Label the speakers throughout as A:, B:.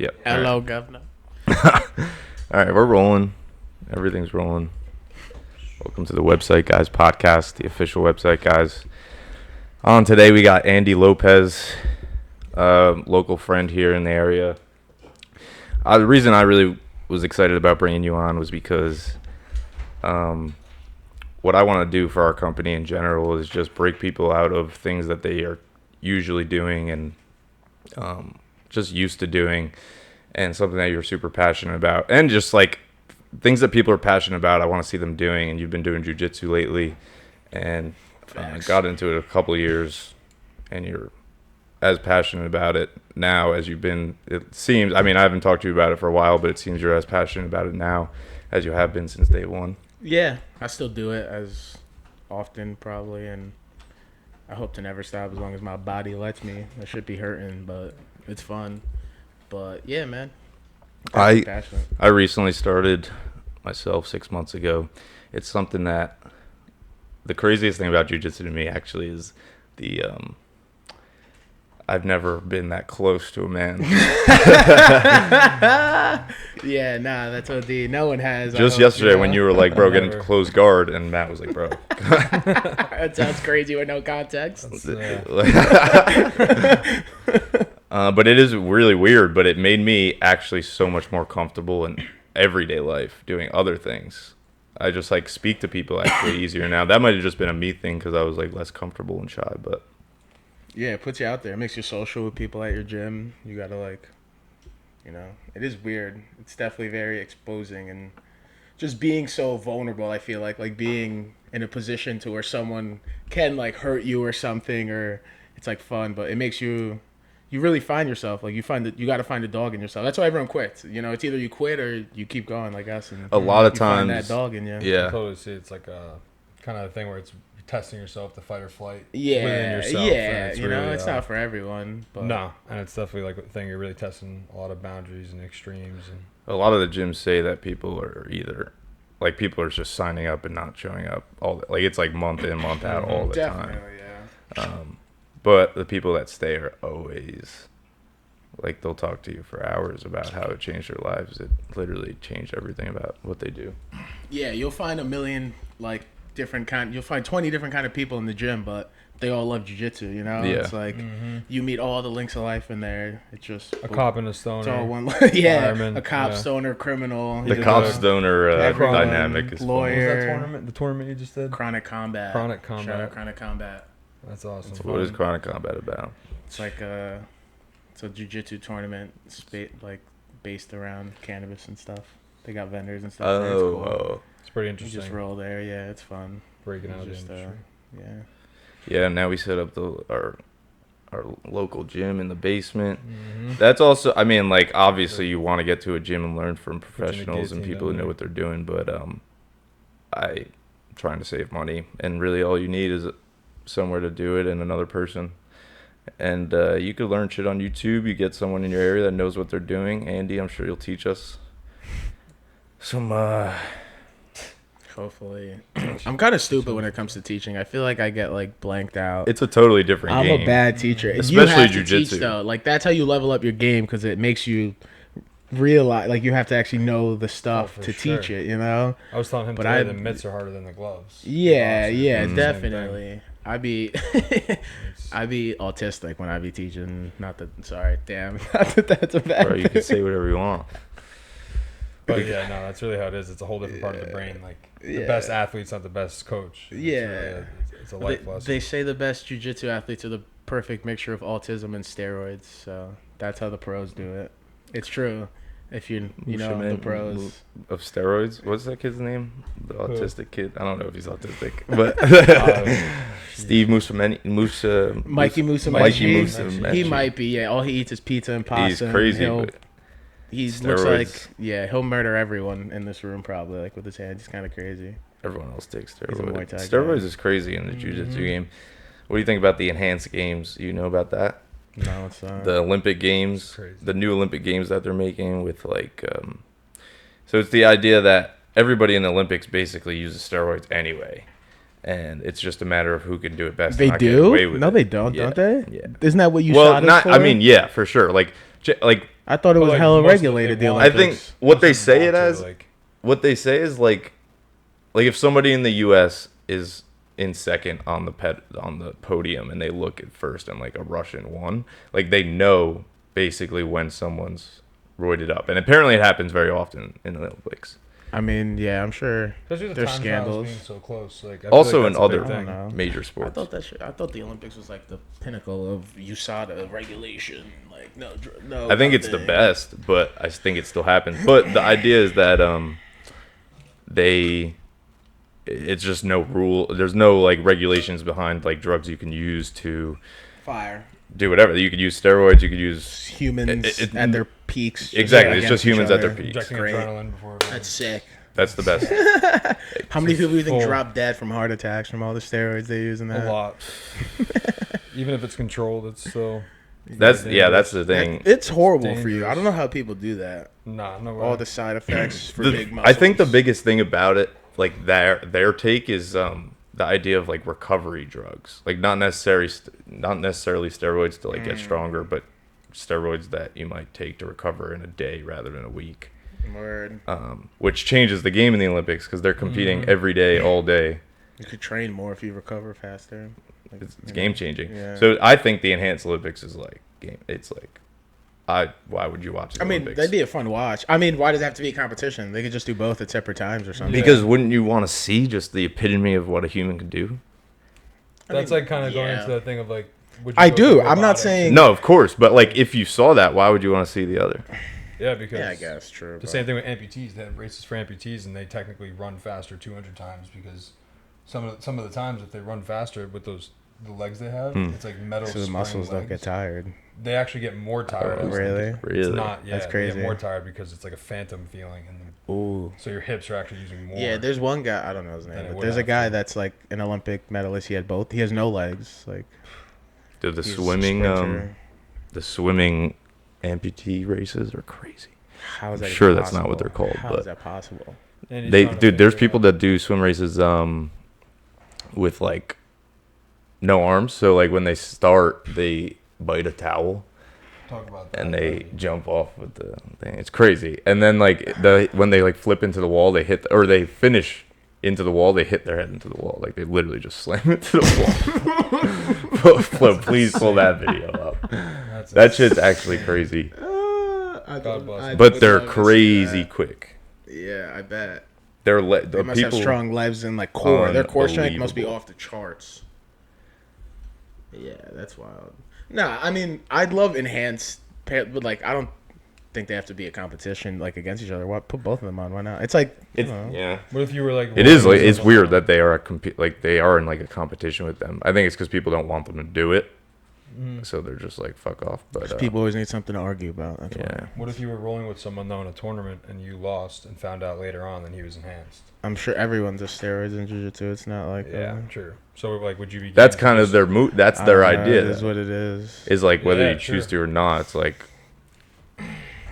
A: Yep.
B: Hello, governor.
A: All right, we're rolling. Everything's rolling. Welcome to the Website Guys podcast, the official Website Guys. On today, we got Andy Lopez, local friend here in the area. The reason I really was excited about bringing you on was because what I want to do for our company in general is just break people out of things that they are usually doing and just used to doing, and something that you're super passionate about, and just like things that people are passionate about. I want to see them doing, and you've been doing jiu-jitsu lately, and got into it a couple of years, and you're as passionate about it now as you've been. It seems. I mean, I haven't talked to you about it for a while, but it seems you're as passionate about it now as you have been since day one.
B: Yeah, I still do it as often probably, and I hope to never stop as long as my body lets me. I should be hurting, but it's fun. But yeah, man. Passionate.
A: I recently started myself 6 months ago. It's something that the craziest thing about jiu-jitsu to me actually is the I've never been that close to a man.
B: Yeah, nah, that's OD. No one has.
A: Just yesterday when you were like, bro, get into close guard, and Matt was like, bro.
B: That sounds crazy with no context.
A: But it is really weird, but it made me actually so much more comfortable in everyday life doing other things. I just like speak to people actually easier now. That might have just been a me thing because I was like less comfortable and shy, but
B: yeah, it puts you out there. It makes you social with people at your gym. You gotta like, it is weird. It's definitely very exposing, and just being so vulnerable. I feel like being in a position to where someone can like hurt you or something, or it's like fun, but it makes you really find yourself. Like you got to find a dog in yourself. That's why everyone quits. It's either you quit or you keep going like us. And
A: a lot of
B: you
A: times
B: find that dog in you.
A: Yeah.
C: I totally see. It's like a kind of a thing where it's testing yourself to fight or flight.
B: Yeah,
C: within yourself,
B: yeah.
C: it's
B: It's not for everyone. But
C: no, and it's definitely like a thing you're really testing a lot of boundaries and extremes. And
A: a lot of the gyms say that people are either like people are just signing up and not showing up like it's like month in month out all the
B: definitely,
A: time. But the people that stay are always like, they'll talk to you for hours about how it changed their lives. It literally changed everything about what they do.
B: Yeah, you'll find a million like different you'll find 20 different kind of people in the gym, but they all love jiu-jitsu,
A: Yeah.
B: It's like you meet all the links of life in there. It's just
C: a cop and a stoner.
B: It's all one.
C: fireman,
B: A cop, stoner, criminal.
A: The cop stoner
B: everyone,
A: dynamic is
B: lawyer.
C: What was that the tournament you just did?
B: Chronic Combat.
C: Chronic Combat.
B: Shout out Chronic Combat.
C: That's awesome.
A: What is Chronic Combat about?
B: It's like it's a jiu-jitsu tournament, like based around cannabis and stuff. They got vendors and stuff. It's cool.
C: It's pretty
B: You
C: interesting.
B: just roll there. Yeah, it's fun.
C: Breaking out
B: Just,
C: the industry.
B: Yeah.
A: Yeah, now we set up our local gym in the basement.
C: Mm-hmm.
A: That's also, I mean, like, obviously you want to get to a gym and learn from professionals and
C: guillotine
A: people who
C: down
A: know
C: there.
A: what they're doing, but I'm trying to save money, and really all you need is somewhere to do it and another person. And you could learn shit on YouTube. You get someone in your area that knows what they're doing. Andy, I'm sure you'll teach us some
B: Hopefully. I'm kind of stupid when it comes to teaching. I feel like I get like blanked out.
A: it's a totally different
B: I'm
A: game.
B: a bad teacher.
A: Especially
B: you have to
A: jiu-jitsu.
B: teach, though. Like that's how you level up your game, because it makes you realize like you have to actually know the stuff
C: for
B: to
C: sure.
B: teach it.
C: I was telling him
B: But
C: today
B: I-
C: the mitts are harder than the gloves.
B: Yeah,
C: Boxing,
B: yeah,
C: it's the same
B: definitely. I be autistic when I be teaching. Not that sorry, damn. Not that that's a bad
A: Bro, you can say whatever you want.
C: But yeah, no, that's really how it is. It's a whole different part of the brain. Like the best athlete's not the best coach.
B: Yeah.
C: It's a life lesson.
B: They say the best jiu-jitsu athletes are the perfect mixture of autism and steroids. So that's how the pros do it. It's true. If you know the pros.
A: Of steroids. What's that kid's name? The autistic kid. I don't know if he's autistic, but Steve Musumeci.
B: Mikey Musumeci.
A: Mikey Musumeci.
B: He might be. Yeah, all he eats is pizza and pasta.
A: He's crazy. But
B: He looks
A: steroids.
B: like he'll murder everyone in this room probably like with his hands. He's kind of crazy.
A: everyone else takes
B: He's a Muay
A: steroids.
B: Thai guy.
A: Steroids is crazy in the jiu-jitsu game. What do you think about the enhanced games? You know about that?
B: No, it's not.
A: The Olympic Games,
C: Crazy.
A: the new Olympic Games that they're making with like, so it's the idea that everybody in the Olympics basically uses steroids anyway, and it's just a matter of who can do it best.
B: They
A: and not get away
B: do?
A: with
B: No,
A: it.
B: they don't.
A: Yeah.
B: Don't they?
A: Yeah.
B: Isn't that what you
A: Well,
B: shot us
A: not.
B: for?
A: I mean, yeah, for sure. Like
B: I thought it
C: But,
B: was
C: like,
B: hella
C: most of
B: regulated.
C: they
B: The
C: want-
A: I think
B: Olympics.
A: what they
C: most of
A: say
C: them
A: it
C: want
A: as,
C: to, like,
A: what they say is like if somebody in the U.S. is in second on the podium and they look at first and like a Russian won, like they know basically when someone's roided up, and apparently it happens very often in the Olympics.
B: I mean, yeah, I'm sure.
C: especially the
B: There's
C: time trials
B: scandals.
C: being so close. Like, I feel
A: Also
C: like
A: in
C: that's a big
A: other
B: I don't
C: thing.
B: know.
A: major
B: I
A: sports.
B: thought that shit. I thought the Olympics was like the pinnacle of USADA regulation. Like no.
A: I think it's the
B: nothing.
A: best, but I think it still happens. But the idea is that it's just no rule. There's no like regulations behind like drugs you can use to
B: Fire.
A: do whatever. You could use steroids. You could use
B: Humans
A: It-
B: at their peaks. just
A: exactly. It's
B: against
A: just
B: each
A: humans at their
B: other.
A: peaks.
C: Injecting
B: Great.
C: adrenaline before.
B: That's sick.
A: That's the best.
B: How many people do you think
C: full-
B: drop dead from heart attacks from all the steroids they use in that?
C: A lot. Even if it's controlled, it's still.
A: That's the thing.
B: It's horrible for you.
C: Dangerous.
B: I don't know how people do that.
C: Nah, no way.
B: All the side effects for
A: The-
B: big muscles.
A: I think the biggest thing about it, like their take is the idea of like recovery drugs, like not necessarily steroids to like get stronger, but steroids that you might take to recover in a day rather than a week.
B: Word.
A: Which changes the game in the Olympics because they're competing every day, all day.
B: You could train more if you recover faster. Like,
A: It's
B: you know.
A: game changing.
B: Yeah.
A: So I think the enhanced Olympics is like game. It's like, why would you watch the
B: I mean,
A: Olympics?
B: that'd be a fun watch. I mean, why does it have to be a competition? They could just do both at separate times or something.
A: Because wouldn't you want to see just the epitome of what a human can do?
C: That's
B: I mean,
C: like kind of going
B: yeah.
C: into that thing of like. would you
B: I
C: go
B: do.
C: to
B: I'm not
C: robotics?
B: saying.
A: No, of course, but like if you saw that, why would you want to see the other?
C: Yeah, because.
B: Yeah, I guess true.
C: The
B: but-
C: same thing with amputees. They have races for amputees, and they technically run faster 200 times because some of the times if they run faster with the legs they have, it's like metal.
B: So the
C: spring
B: muscles don't
C: legs.
B: get tired.
C: They actually get more tired.
A: Oh,
B: Really?
C: It's
A: Really?
C: not. Yeah,
B: That's
C: They
B: crazy.
C: get more tired because it's like a phantom feeling, and
B: Ooh.
C: so your hips are actually using more.
B: Yeah, there's one guy. I don't know his
C: Then
B: name,
C: it
B: but
C: would
B: there's a
C: have
B: guy
C: to.
B: that's like an Olympic medalist. He had both. He has no legs. Like
A: Dude,
B: he's a sprinter.
A: the swimming amputee races are crazy.
B: How is that?
A: sure
B: even
A: that's not what they're
B: possible?
A: called,
B: How
A: but-
B: is that possible?
C: And he's
A: They,
C: trying to
A: dude, there's
C: figure it
A: people
C: out.
A: that do swim races with like no arms. So like when they start, they bite a towel
C: Talk about that.
A: and they jump off with the thing. It's crazy. And then like when they like flip into the wall, they hit or they finish into the wall, they hit their head into the wall. Like they literally just slam into the wall. Flo, please pull that video up. That shit's actually crazy.
C: God bless.
A: But they're crazy quick.
B: Yeah, I bet.
A: They're
B: They
A: the
B: must
A: people.
B: have strong legs and like core. Their core strength must be
A: Unbelievable.
B: off the charts. Yeah, that's wild. Nah, I mean, I'd love enhanced, but like, I don't think they have to be a competition like against each other. Why put both of them on? Why not? It's like,
A: It's,
B: I don't know.
A: yeah.
C: What if you were like?
A: It is like
C: rolling
A: it's
C: with
A: weird
C: someone?
A: that they are they are in like a competition with them. I think it's because people don't want them to do it, so they're just like fuck off. But
B: People always need something to argue about. That's
A: yeah,
B: why.
C: What if you were rolling with someone though in a tournament and you lost and found out later on that he was enhanced?
B: I'm sure everyone's a steroids in jiu-jitsu. It's not like
C: True. So like, would you be?
A: that's
C: game to
A: kind of
C: just-
A: their mood. That's
B: I
A: their
B: don't know,
A: idea.
B: It is what it is.
A: Is like whether
C: Yeah,
A: you choose
C: sure.
A: to or not. It's like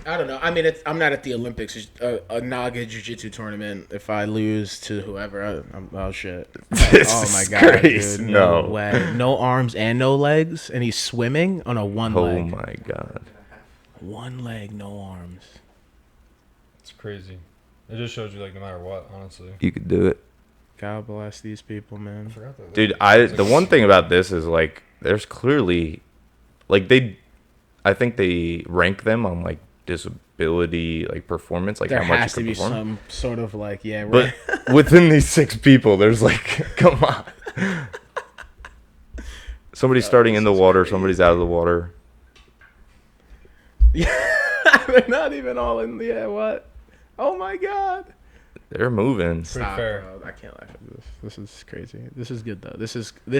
B: I don't know. I mean, I'm not at the Olympics. A Naga jiu-jitsu tournament. If I lose to whoever, I'm oh shit.
A: This
B: Oh my
A: is
B: god,
A: crazy.
B: dude! No
A: No.
B: way. No arms and no legs, and he's swimming on a one
A: oh
B: leg.
A: my god.
B: One leg, no arms.
C: It's crazy. It just shows you like no matter what, honestly.
A: You could do it,
B: God bless these people,
C: I
B: man.
C: forgot that.
A: dude.
C: It's
A: The
C: like-
A: one thing about this is like there's clearly like I think they rank them on like disability like performance, like
B: There
A: how much
B: has
A: you
B: to
A: can
B: be
A: perform.
B: some sort of like, yeah,
A: But
B: right.
A: within these 6 people, there's like, come on. Somebody's starting in the water, somebody's out of the water.
B: They're not even all in. Yeah, what? Oh my god.
A: They're moving.
C: Pretty
B: Stop,
C: fair.
B: bro. I can't laugh at this. This is crazy. This is good though. This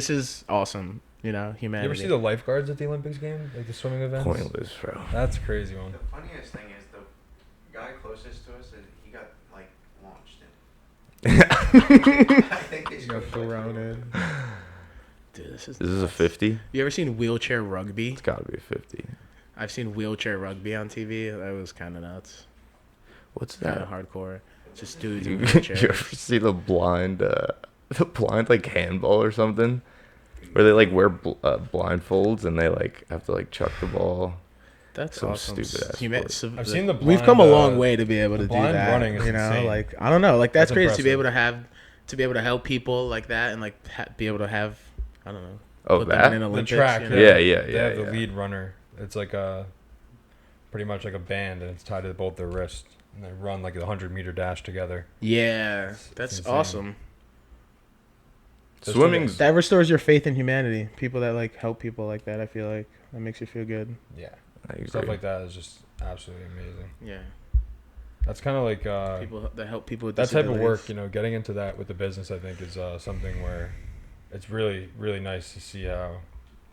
B: is awesome. You know,
C: You
B: humanity.
C: ever see the lifeguards at the Olympics game, like the swimming events?
A: Pointless, bro.
C: That's a crazy one.
D: The funniest thing is the guy closest to us, he got like launched in. I think they
B: got
D: scored
B: thrown
D: like,
B: in. Dude, this is.
A: Is this a
B: nuts.
A: 50?
B: You ever seen wheelchair rugby?
A: It's got to be a 50.
B: I've seen wheelchair rugby on TV. That was kind of nuts.
A: What's
B: Kind
A: that?
B: of hardcore. Just dudes
A: You,
B: in
A: you
B: wheelchairs.
A: ever see the blind like handball or something? Where they like wear blindfolds and they like have to like chuck the ball.
B: That's
A: Some
B: awesome.
A: stupid ass sport.
C: I've seen the
B: We've come a
C: blind,
B: long way to be able to do
C: blind
B: that.
C: running is
B: you know,
C: insane.
B: like I don't know, like that's
C: That's
B: crazy to be
C: impressive.
B: able to help people like that and like be able to have I don't know.
A: Oh,
B: put them
A: that?
B: in an
C: the
B: Olympics,
C: track.
B: you know?
A: Yeah, yeah,
C: They
A: yeah,
C: have the
A: yeah.
C: lead runner. It's like a pretty much like a band, and it's tied to both their wrists, and they run like a 100-meter dash together.
B: Yeah, that's
C: insane.
B: awesome.
A: Swimming's
B: That restores your faith in humanity. People that like help people like that, I feel like that makes you feel good.
C: Yeah,
A: I agree.
C: stuff like that is just absolutely amazing.
B: Yeah,
C: That's kind of like
B: people that help people with
C: that type of
B: disabilities.
C: work. You know, getting into that with the business, I think, is something where it's really, really nice to see how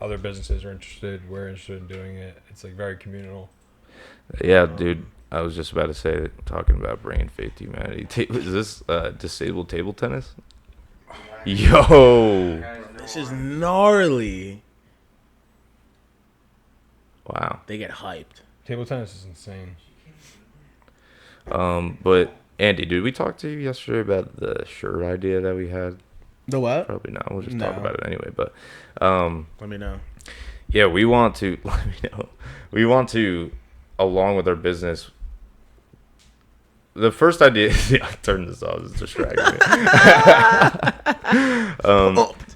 C: other businesses are interested. We're interested in doing it. It's like very communal.
A: Yeah, dude. I was just about to say, talking about bringing faith to humanity. Is this disabled table tennis? Yo!
B: This is gnarly.
A: Wow.
B: They get hyped.
C: Table tennis is insane.
A: But Andy, did we talk to you yesterday about the shirt idea that we had?
B: The what?
A: Probably not. We'll just talk
B: No.
A: about it anyway. But
B: Let me know.
A: yeah, we want to. Let me know. We want to, along with our business. The first idea. Yeah, I turned this off. It's distracting me.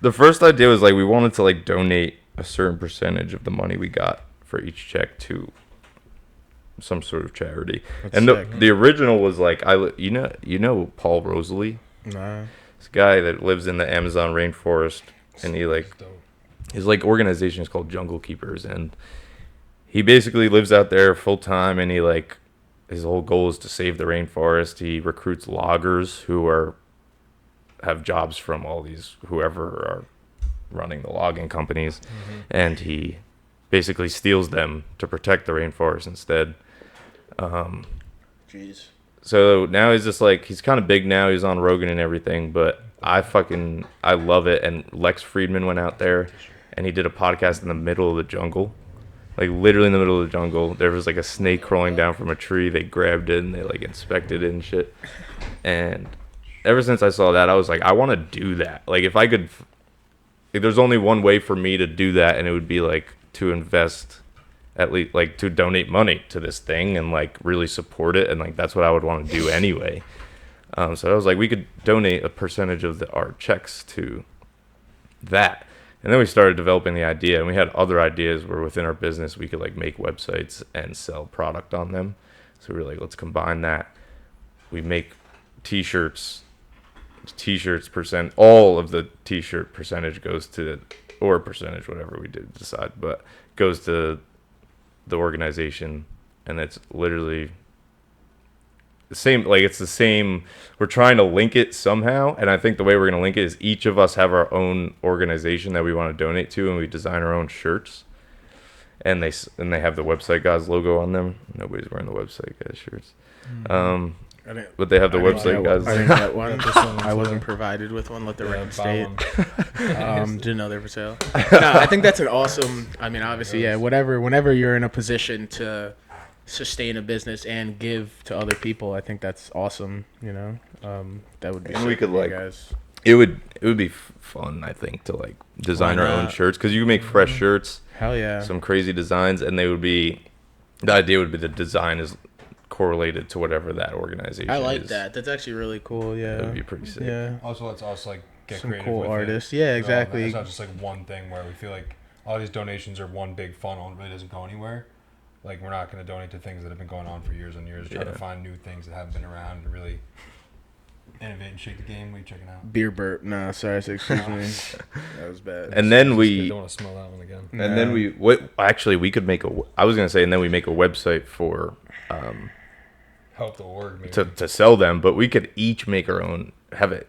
A: The first idea was like we wanted to like donate a certain percentage of the money we got for each check to some sort of charity.
B: That's
A: And
B: sick.
A: the original was like you know Paul Rosalie,
B: Nah.
A: this guy that lives in the Amazon rainforest, and he like
C: Dope.
A: his like organization is called Jungle Keepers, and he basically lives out there full time, and he like his whole goal is to save the rainforest. He recruits loggers who have jobs from all these whoever are running the logging companies, and he basically steals them to protect the rainforest instead.
B: Jeez.
A: So now he's just like he's kind of big now. He's on Rogan and everything, but I love it. And Lex Friedman went out there, and he did a podcast in the middle of the jungle, like literally in the middle of the jungle. There was like a snake crawling down from a tree. They grabbed it and they like inspected it and shit. And ever since I saw that, I was like, I want to do that. Like if I could, like, there's only one way for me to do that, and it would be like to invest, at least like to donate money to this thing and like really support it, and like that's what I would want to do anyway. So I was like, we could donate a percentage of our checks to that. And then we started developing the idea, and we had other ideas where within our business we could like make websites and sell product on them. So we were like, let's combine that. We make t-shirts percent, all of the t-shirt percentage goes to, or percentage, whatever we did decide, but goes to the organization, and it's literally the same, like it's the same. We're trying to link it somehow, and I think the way we're going to link it is each of us have our own organization that we want to donate to, and we design our own shirts, and they have the Website Guys logo on them. Nobody's wearing the Website Guys shirts. But they have the Website Guys.
B: I didn't get one.
C: This one was,
B: I wasn't provided with one. Let the record
C: buy
B: state.
C: one.
B: Didn't know they were for sale. No, I think that's an awesome. I mean, obviously, yeah. Whenever you're in a position to sustain a business and give to other people, I think that's awesome. You know, that would be.
A: And we
B: sick
A: could,
B: for you
A: like,
B: guys.
A: It would be fun, I think, to like design
B: Why
A: our own
B: not?
A: shirts, because you can make fresh shirts,
B: Hell yeah.
A: some crazy designs, and they would be. The idea would be the design is correlated to whatever that organization
B: I like
A: is.
B: that. That's actually really cool. Yeah.
A: That would be pretty sick.
B: Yeah.
C: Also, let's also like get
B: Some
C: creative
B: cool
C: with
B: artists.
C: It.
B: Yeah,
C: You know,
B: exactly.
C: It's not just like one thing where we feel like all these donations are one big funnel and it really doesn't go anywhere. Like we're not going to donate to things that have been going on for years and years. Try to
A: Yeah.
C: find new things that haven't been around and really innovate and shake the game. What are you checking out?
B: Beer burp. Nah, sorry. Excuse me. That was bad.
A: And then
C: I don't want to smell that one again.
A: And then we could make I was gonna say, and then we make a website for
C: Help the org maybe.
A: to sell them, but we could each make our own,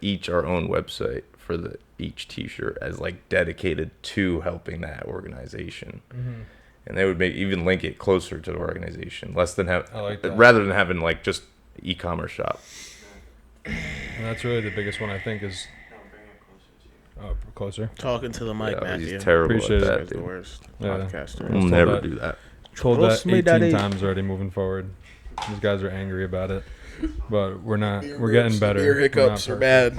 A: each our own website for each t-shirt as like dedicated to helping that organization. And they would even link it closer to the organization, less than
C: I like that.
A: rather than having like just e-commerce shop.
C: And that's really the biggest one I think is
D: No, bring it closer to you.
C: closer.
B: Talking to the mic,
A: Yeah,
B: Matthew.
A: he's terrible
C: Appreciate
A: at
C: it.
A: that,
B: Guy's the
A: dude.
B: worst
C: Yeah.
B: podcaster.
A: We'll
C: told
A: never
C: that-
A: do that.
C: Told
B: Trust
C: that
B: me,
C: 18
B: daddy.
C: times already moving forward. These guys are angry about it. But we're not. We're getting better.
B: Beer
C: We're
B: hiccups
C: not
B: are bad.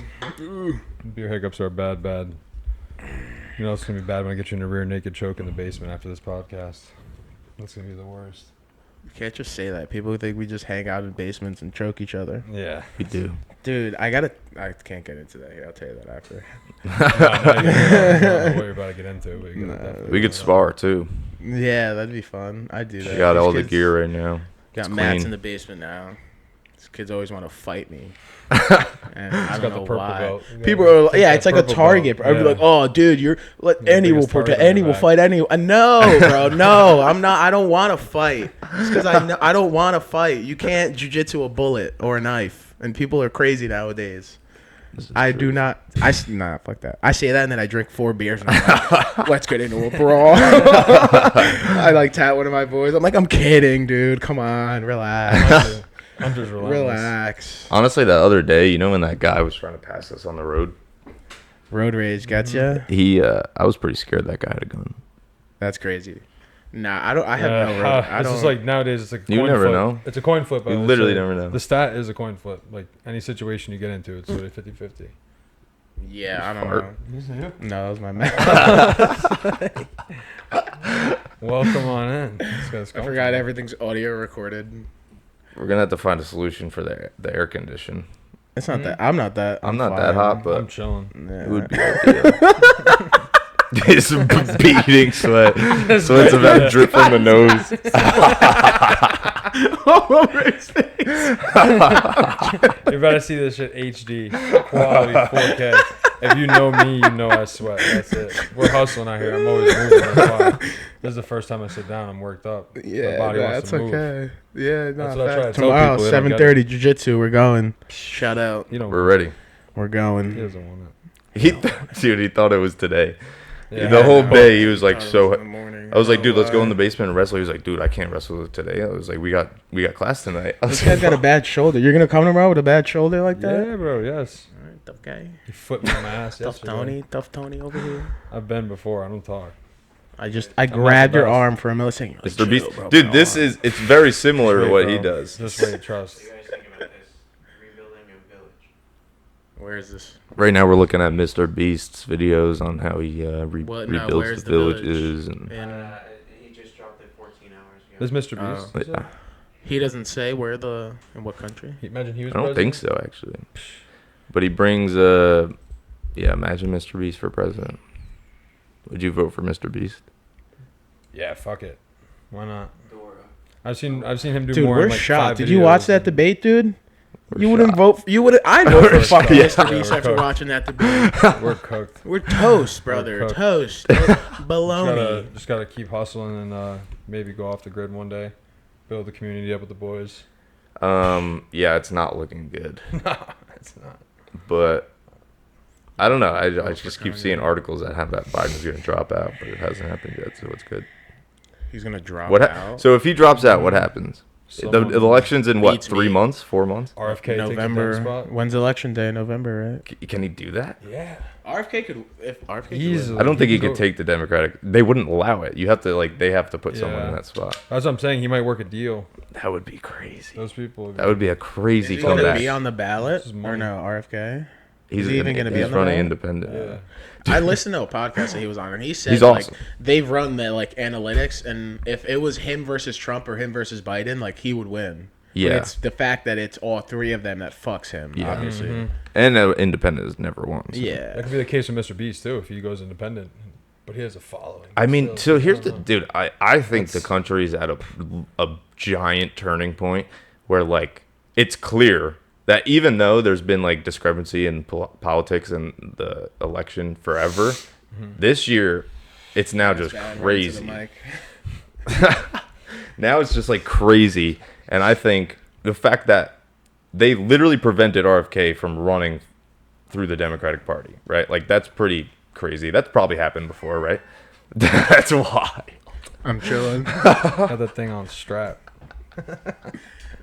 C: Beer hiccups are bad, bad. You know it's gonna be bad when I get you in a rear naked choke in the basement after this podcast. That's gonna be the worst.
B: You can't just say that. People think we just hang out in basements and choke each other.
C: Yeah.
A: We do.
B: Dude, I can't get into that here. I'll tell you that after.
C: I don't know what you're about to get into, but you gotta
B: Nah.
C: definitely
A: We could
C: know.
A: spar too.
B: Yeah, that'd be fun. I'd do that.
A: She got
B: These
A: all the
B: kids
A: gear right now.
B: Got
A: It's
B: mats
A: clean.
B: in the basement now. These kids always want to fight me. And
C: He's
B: I
C: got
B: don't
C: the
B: know
C: purple
B: why.
C: belt. You
B: People
C: gotta
B: are,
C: take
B: yeah,
C: that
B: it's like a
C: purple
B: target.
C: belt.
B: I'd be
C: Yeah.
B: like, oh, dude, you're Andy will
C: biggest target
B: protect.
C: on
B: Andy
C: your
B: will
C: back.
B: fight any. No, bro, no, I'm not. I don't want to fight. It's because I don't want to fight. You can't jujitsu a bullet or a knife, and people are crazy nowadays.
A: This is
B: I
A: true.
B: do not. Nah, fuck that. I say that and then I drink 4 beers and I'm like, let's get into a brawl. I like tap one of my boys. I'm like, I'm kidding, dude. Come on, relax.
C: Hunter's relentless.
B: Relax.
A: Honestly, the other day, you know, when that guy was trying to pass us on the road,
B: Road rage gets ya.
A: I was pretty scared that guy had a gun.
B: That's crazy. Nah, I don't. I have
C: Yeah,
B: no road. I
C: it's
B: don't.
C: just like nowadays. It's like a
A: You
C: coin
A: never
C: flip.
A: know.
C: It's a coin flip. I
A: You
C: would
A: literally
C: say.
A: never know.
C: The stat is a coin flip. Like any situation you get into, it's literally 50-50.
B: yeah, I don't
A: Fart.
B: know. No, that was my mouth.
C: Welcome on in. This guy's
B: I forgot everything's audio recorded.
A: We're gonna have to find a solution for the air condition.
B: It's not that. I'm not that.
A: I'm not that hot, but
C: I'm chilling.
B: Yeah.
A: it would be ideal. It's beating sweat. Sweat's about to drip from the nose.
B: all over his face.
C: You're about to see this shit HD, quality 4K. If you know me, you know I sweat. That's it. We're hustling out here. I'm always moving. That's why. This is the first time I sit down. I'm worked up. My
B: Yeah,
C: body wants
B: that's
C: to move.
B: okay. Yeah, no,
C: That's what I try to tell
B: tomorrow,
C: people, they don't get
B: 7:30, jiu-jitsu. We're going. Shout out.
C: You know,
A: We're ready.
B: We're
C: he
B: going.
C: doesn't want it.
A: Dude, he thought it was today.
C: Yeah,
A: The whole
C: I know.
A: day he was like,
B: Thought it was
A: so.
B: in the morning.
A: I was like,
B: don't
A: dude,
B: know
A: let's go in the
B: why.
A: basement and wrestle. He was like, dude, I can't wrestle today. I was like, we got class tonight. I was
B: This guy's got a
A: like,
B: bad shoulder. You're gonna come tomorrow with a bad shoulder like that?
C: Yeah, bro. Yes.
B: All right, tough guy.
C: You flipped me on my ass
B: Tough
C: yesterday.
B: Tough Tony over here.
C: I've been before. I don't talk.
B: I
C: not
B: grabbed
C: the
B: your
C: best.
B: arm for a millisecond. You're like,
A: Mr. Beast,
B: "Chill, bro,
A: dude,
B: come
A: this
B: on."
A: it's very similar to
C: Wait,
A: what
C: bro.
A: he does.
C: Just wait, trust.
D: What do you guys think about this? Rebuilding a village.
B: Where is this?
A: Right now, we're looking at Mr. Beast's videos on how he
B: What? No,
A: rebuilds
B: where's
A: the
B: the village?
A: villages, and
B: And
D: He just dropped it 14 hours ago.
C: There's Mr. Beast.
B: Oh.
C: is it?
B: he doesn't say where in what country.
C: Imagine he was.
A: I don't think
C: president.
A: so actually. But he brings yeah, imagine Mr. Beast for president. Would you vote for Mr. Beast?
C: Yeah, fuck it. Why not?
D: Dora.
C: I've seen him do
B: Dude,
C: more.
B: we're
C: in like
B: shocked.
C: 5
B: Did you watch
C: videos
B: that
C: and-
B: debate, dude?
A: We're
B: You wouldn't
A: shocked.
B: vote. You would. I'd vote for
C: We're
B: fucking
C: cooked.
B: Mr.
C: Yeah,
B: Beast
C: we're
B: after
C: cooked.
B: watching that debate.
C: We're cooked.
B: We're toast, brother.
C: cooked.
B: Toast. Baloney.
C: Just gotta keep hustling and maybe go off the grid one day. Build the community up with the boys.
A: Yeah, it's not looking good.
C: No, it's not.
A: But I don't know. I
C: Vote for
A: just keep
C: Kanye.
A: seeing articles that have that Biden's going to drop out, but it hasn't happened yet, so it's good.
B: He's gonna drop
A: What?
B: out.
A: So if he drops out, what happens?
C: Someone-
A: The election's in what?
B: Beats
A: 3
B: me.
A: months? 4 months?
C: RFK
B: November.
C: takes a spot.
B: When's election day? November, right?
A: Can he do that?
C: Yeah.
B: RFK could. If RFK could
C: Easily.
A: I don't think he
C: can
A: could
C: go-
A: take the Democratic. They wouldn't allow it. You have to they have to put someone
C: Yeah.
A: in that spot.
C: That's what I'm saying. He might work a deal.
A: That would be crazy.
C: Those people.
A: That would be a
B: Is
A: crazy
B: he gonna
A: comeback.
B: be on the ballot
C: This is
B: or
C: money.
B: no? RFK.
A: He's
B: is he even gonna be
A: he's
B: on the
A: running
B: ballot?
A: independent.
C: Yeah.
B: I listened to a podcast that he was on, and he said
A: He's
B: like
A: awesome.
B: they've run the like analytics, and if it was him versus Trump or him versus Biden, like he would win. But
A: Yeah.
B: it's the fact that it's all three of them that fucks him.
A: Yeah.
B: Obviously.
C: Mhm.
A: And independent has never won. so.
B: Yeah.
C: That could be the case with Mr. Beast too if he goes independent. But he has a following.
A: I mean,
C: Still,
A: so here's
C: I
A: the
C: don't know.
A: dude. I think the
C: That's-
A: country's at a giant turning point where like it's clear that even though there's been like discrepancy in politics and the election forever, this year it's now just
B: Bad, right into the
A: crazy.
B: mic.
A: Now it's just like crazy, and I think the fact that they literally prevented RFK from running through the Democratic Party, right? Like that's pretty crazy. That's probably happened before, right? That's why.
B: I'm chilling.
C: Got that thing on strap.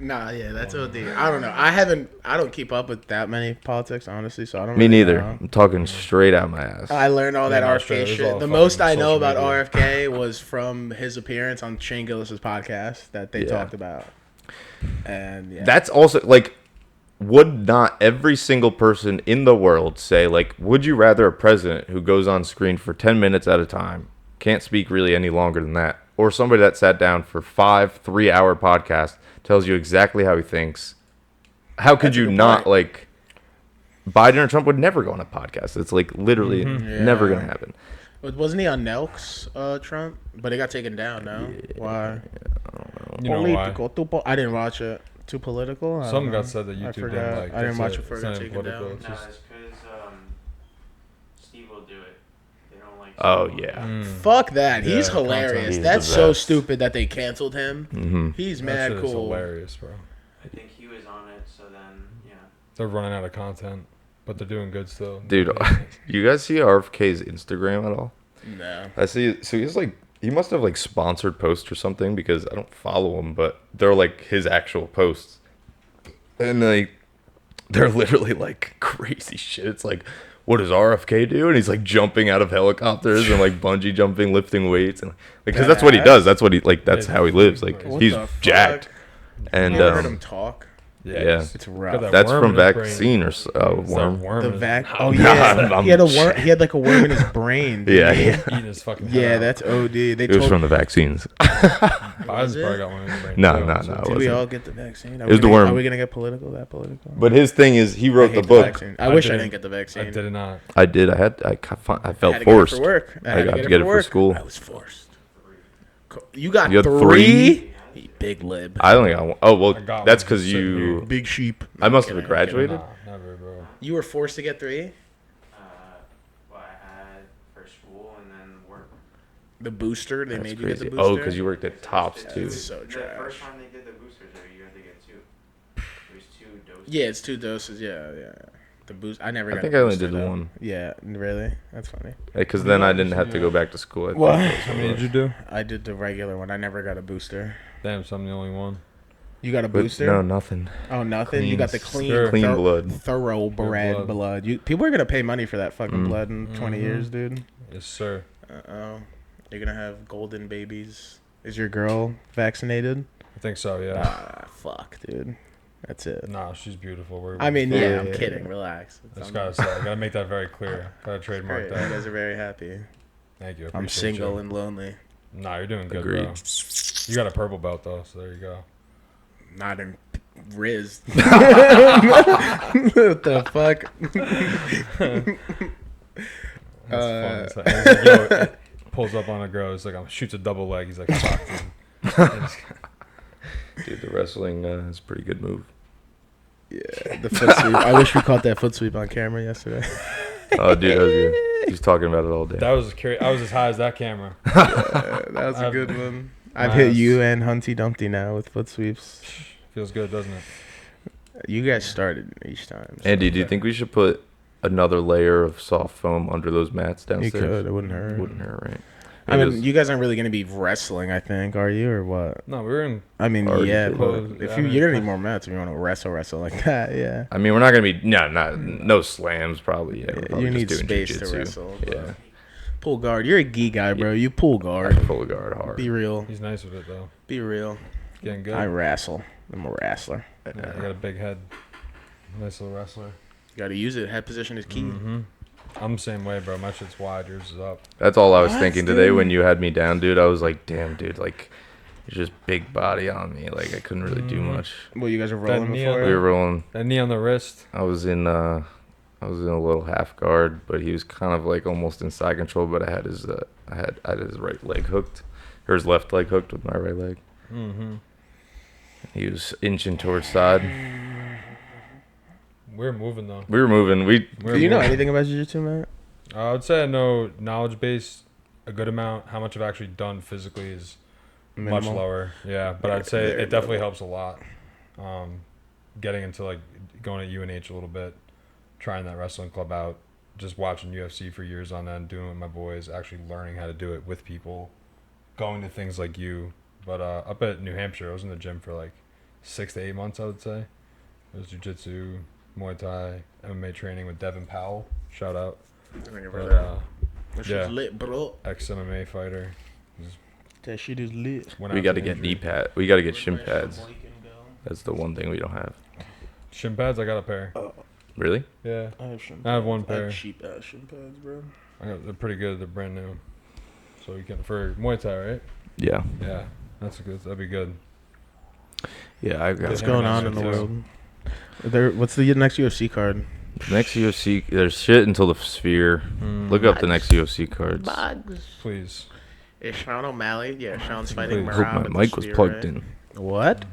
B: Nah, yeah, that's OD. I don't know. I don't keep up with that many politics, honestly, so I don't
A: Me
B: really
A: neither.
B: know.
A: I'm talking straight out my ass.
B: I learned all
C: Yeah,
B: that
C: no,
B: RFK
C: straight, it was all
B: shit. The
C: fucking
B: most I know
C: social
B: about
C: media.
B: RFK was from his appearance on Shane Gillis's podcast that they
A: Yeah.
B: talked about. And yeah.
A: That's also like, would not every single person in the world say like, would you rather a president who goes on screen for 10 minutes at a time, can't speak really any longer than that, or somebody that sat down for 5 3-hour podcasts tells you exactly how he thinks, how could
B: That's a
A: you
B: good
A: not
B: point.
A: like? Biden or Trump would never go on a podcast. It's like literally never
B: Yeah.
A: gonna happen.
B: But wasn't he on Nelk's, Trump? But it got taken down now. Why?
C: You know why?
B: I didn't watch it. Too political? I
C: Some
B: don't
C: got
B: know.
C: said that
B: I
C: YouTube
B: forgot.
C: didn't like.
B: I didn't
C: that's
B: watch
C: it.
B: it for
C: It's
B: it
C: not
B: got
C: even
B: taken
C: political.
B: down.
C: It's
D: No,
C: just,
D: it's because Steve will do it. They don't like.
A: Oh
D: Steve.
A: yeah.
B: Fuck that. He's
C: Yeah,
B: hilarious.
C: content.
A: He's
B: That's
A: the
B: so
A: best.
B: stupid that they canceled him.
A: hmm
B: He's
C: that
B: mad
C: shit is
B: cool.
C: hilarious, bro.
D: I think he was on it, so then yeah.
C: They're running out of content, but they're doing good still.
A: Dude, you guys see RFK's Instagram at all?
B: No.
A: I see. So he's like, he must have like sponsored posts or something because I don't follow him, but they're like his actual posts, and like they're literally like crazy shit. It's like, what does RFK do? And he's like jumping out of helicopters and like bungee jumping, lifting weights, and because that's what he does. That's what he like. That's how he lives. Like
B: What
A: he's
B: the fuck?
A: jacked, and
B: You ever heard him talk?
A: yeah.
B: It's
C: Got
B: rough.
C: that
A: that's
C: worm
A: from
C: in his brain.
A: vaccine or
C: It's that
A: worm.
C: worm
B: The
C: in his-
B: vac.
C: Nah,
B: Oh
A: nah,
B: yeah,
A: I'm
B: he had a worm.
A: shit.
B: He had like a worm in his brain. dude.
A: Yeah, yeah.
C: eating his fucking head
B: Yeah,
C: out.
B: that's OD. They
A: It was
B: told.
A: from the vaccines.
C: Biden's
B: it?
C: probably got one in his brain.
A: No,
C: too,
A: no,
C: so
A: no,
C: it's-
B: Did we
A: wasn't.
B: all get the vaccine? Are
A: It was
B: we
A: the
B: gonna-
A: worm.
B: Are we gonna get political? That political?
A: But his thing is, he
B: I
A: wrote
B: hate
A: the book.
B: vaccine. I wish I
C: didn't-
B: didn't get the vaccine.
C: I did not.
A: I did. I
B: I
A: felt
B: had to
A: forced.
B: Get it for work. I,
A: I
B: had
A: got
B: to
A: to get it for
B: work.
A: school.
B: I was forced. You got
A: You had
B: three? You big lib.
A: I only got one. Oh well,
C: I got
A: that's
C: one
A: because
C: just sitting
A: you.
B: Big sheep.
A: I must
B: I'm
A: have
B: kidding, I'm kidding.
A: graduated.
C: Nah, never, bro.
B: You were forced to get 3?
D: Well, I had for school and then work.
B: The booster. They
A: That's
B: made you get
A: crazy.
B: the booster.
A: Oh, because you worked at Tops too.
B: It's so
D: The
B: trash.
D: first time they did the boosters, you had to get 2. It was 2 doses.
B: Yeah, it's 2 doses. Yeah. The boost. I never.
A: I
B: got
A: think
B: a
A: I only
B: booster,
A: did
B: though.
A: one.
B: Yeah, really. That's funny.
A: Because then I didn't have to go back to school. I
B: What?
A: think.
C: How many did you do?
B: I did the regular one. I never got a booster.
C: Damn, so I'm the only one.
B: You got a
A: But
B: booster?
A: no, nothing.
B: Oh, nothing. You got the clean,
C: Sure.
A: Clean blood.
B: thoroughbred
C: Good
B: blood. You people are gonna pay money for that fucking blood in 20
C: Mhm.
B: years, dude.
C: Yes, sir.
B: Oh, you're gonna have golden babies. Is your girl vaccinated?
C: I think so, yeah.
B: Ah, fuck, dude. That's it.
C: Nah, she's beautiful.
B: I mean, yeah, I'm
A: Yeah.
B: kidding. Relax.
C: I just gotta say, I gotta make that very clear. Gotta trademark
B: Great. You
C: that.
B: guys are very happy.
C: Thank you. I
B: I'm
C: appreciate
B: single
C: you.
B: and lonely.
C: Nah, you're doing good,
A: Agreed.
C: bro. You got a purple belt though, so there you go.
B: Not in Riz. What the fuck?
C: That's fun. It's like, it pulls up on a girl. It's like shoots a double leg. He's like, fuck, dude.
A: Dude, the wrestling is a pretty good move.
B: Yeah, the foot sweep. I wish we caught that foot sweep on camera yesterday.
A: Oh, dude, that was good. He's talking about it all day.
C: That was I was as high as that camera.
B: That was a
C: I've-
B: good one. I've hit
C: Nice.
B: you and Humpty Dumpty now with foot sweeps.
C: Feels good, doesn't it?
B: You guys started each time. so-
A: Andy, do you think we should put another layer of soft foam under those mats
B: You
A: downstairs?
B: could. It wouldn't hurt.
A: Wouldn't hurt, right?
B: I
A: Because-
B: mean, you guys aren't really going to be wrestling, I think, are you, or what?
C: No, we were in.
B: I mean,
A: Already
B: yeah,
A: did.
B: but
C: Yeah,
B: if
C: I
B: you
C: mean-
B: you're gonna need more mats if you want to wrestle like that, yeah.
A: I mean, we're not gonna be no slams probably. Yeah, we're
B: Yeah,
A: probably
B: you need
A: just doing
B: space to
A: jujitsu.
B: wrestle. but-
A: Yeah,
B: Pull guard. You're a gi guy, bro. You pull
A: I
B: guard.
A: full guard hard.
B: Be real.
C: He's nice with it though.
B: Be real.
C: Getting good.
B: I wrestle. I'm a wrestler.
C: Yeah, you got a big head. Nice little wrestler.
B: Got to use it. Head position is key.
C: Mm-hmm. I'm the same way, bro. My shit's wide. Yours is up.
A: That's all I was
B: What,
A: thinking today
B: dude?
A: when you had me down, dude. I was like, damn, dude, like, you're just big body on me. Like, I couldn't really do much.
B: Well, you guys are
C: That
B: rolling
C: knee
B: before.
C: on
A: We were rolling.
C: That knee on the wrist.
A: I was in a little half guard, but he was kind of like almost in side control. But I had his I had his right leg hooked, or his left leg hooked with my right leg.
C: Mm-hmm.
A: He was inching towards side.
C: We're moving though.
A: We were moving.
C: We're
B: Do you know
C: moving.
B: anything about jiu-jitsu, man?
C: I would say I know knowledge base a good amount. How much I've actually done physically is much
B: Minimal?
C: lower. Yeah, but I'd say
B: Very
C: it definitely
B: minimal.
C: helps a lot. Getting into like going at UNH a little bit, trying that wrestling club out, just watching UFC for years on end, doing it with my boys, actually learning how to do it with people, going to things like you. But up at New Hampshire, I was in the gym for like 6 to 8 months, I would say. It was jiu-jitsu, Muay Thai, MMA training with Devin Powell. Shout out.
B: I think I've
C: But,
B: heard that. That
C: yeah.
B: shit's lit, bro.
C: Ex-MMA fighter.
B: That shit is lit.
C: Went
A: we
C: out
A: got to
C: to
A: get
C: injury.
A: knee pad. We got to get shin pads. That's the one thing we don't have.
C: Shin pads, I got a pair.
A: Really?
C: Yeah,
B: I have shin
C: I have
B: pads.
C: one
B: I
C: pair.
B: have cheap ass shin pads, bro.
C: they're pretty good. They're brand new. So you can for Muay Thai, right?
A: Yeah.
C: Yeah, that'd be good.
A: Yeah, I got
B: What's
C: Yeah,
B: going
C: man,
B: on in the
C: too.
B: world? What's the next UFC card?
A: next UFC. There's shit until the Sphere. Look up the next UFC cards. I
C: Please.
B: Is Sean O'Malley? Yeah, Sean's fighting
C: Please.
A: hope
B: Merab
A: my
B: at the
A: mic was
B: Sphere,
A: plugged
B: right?
A: in.
B: What?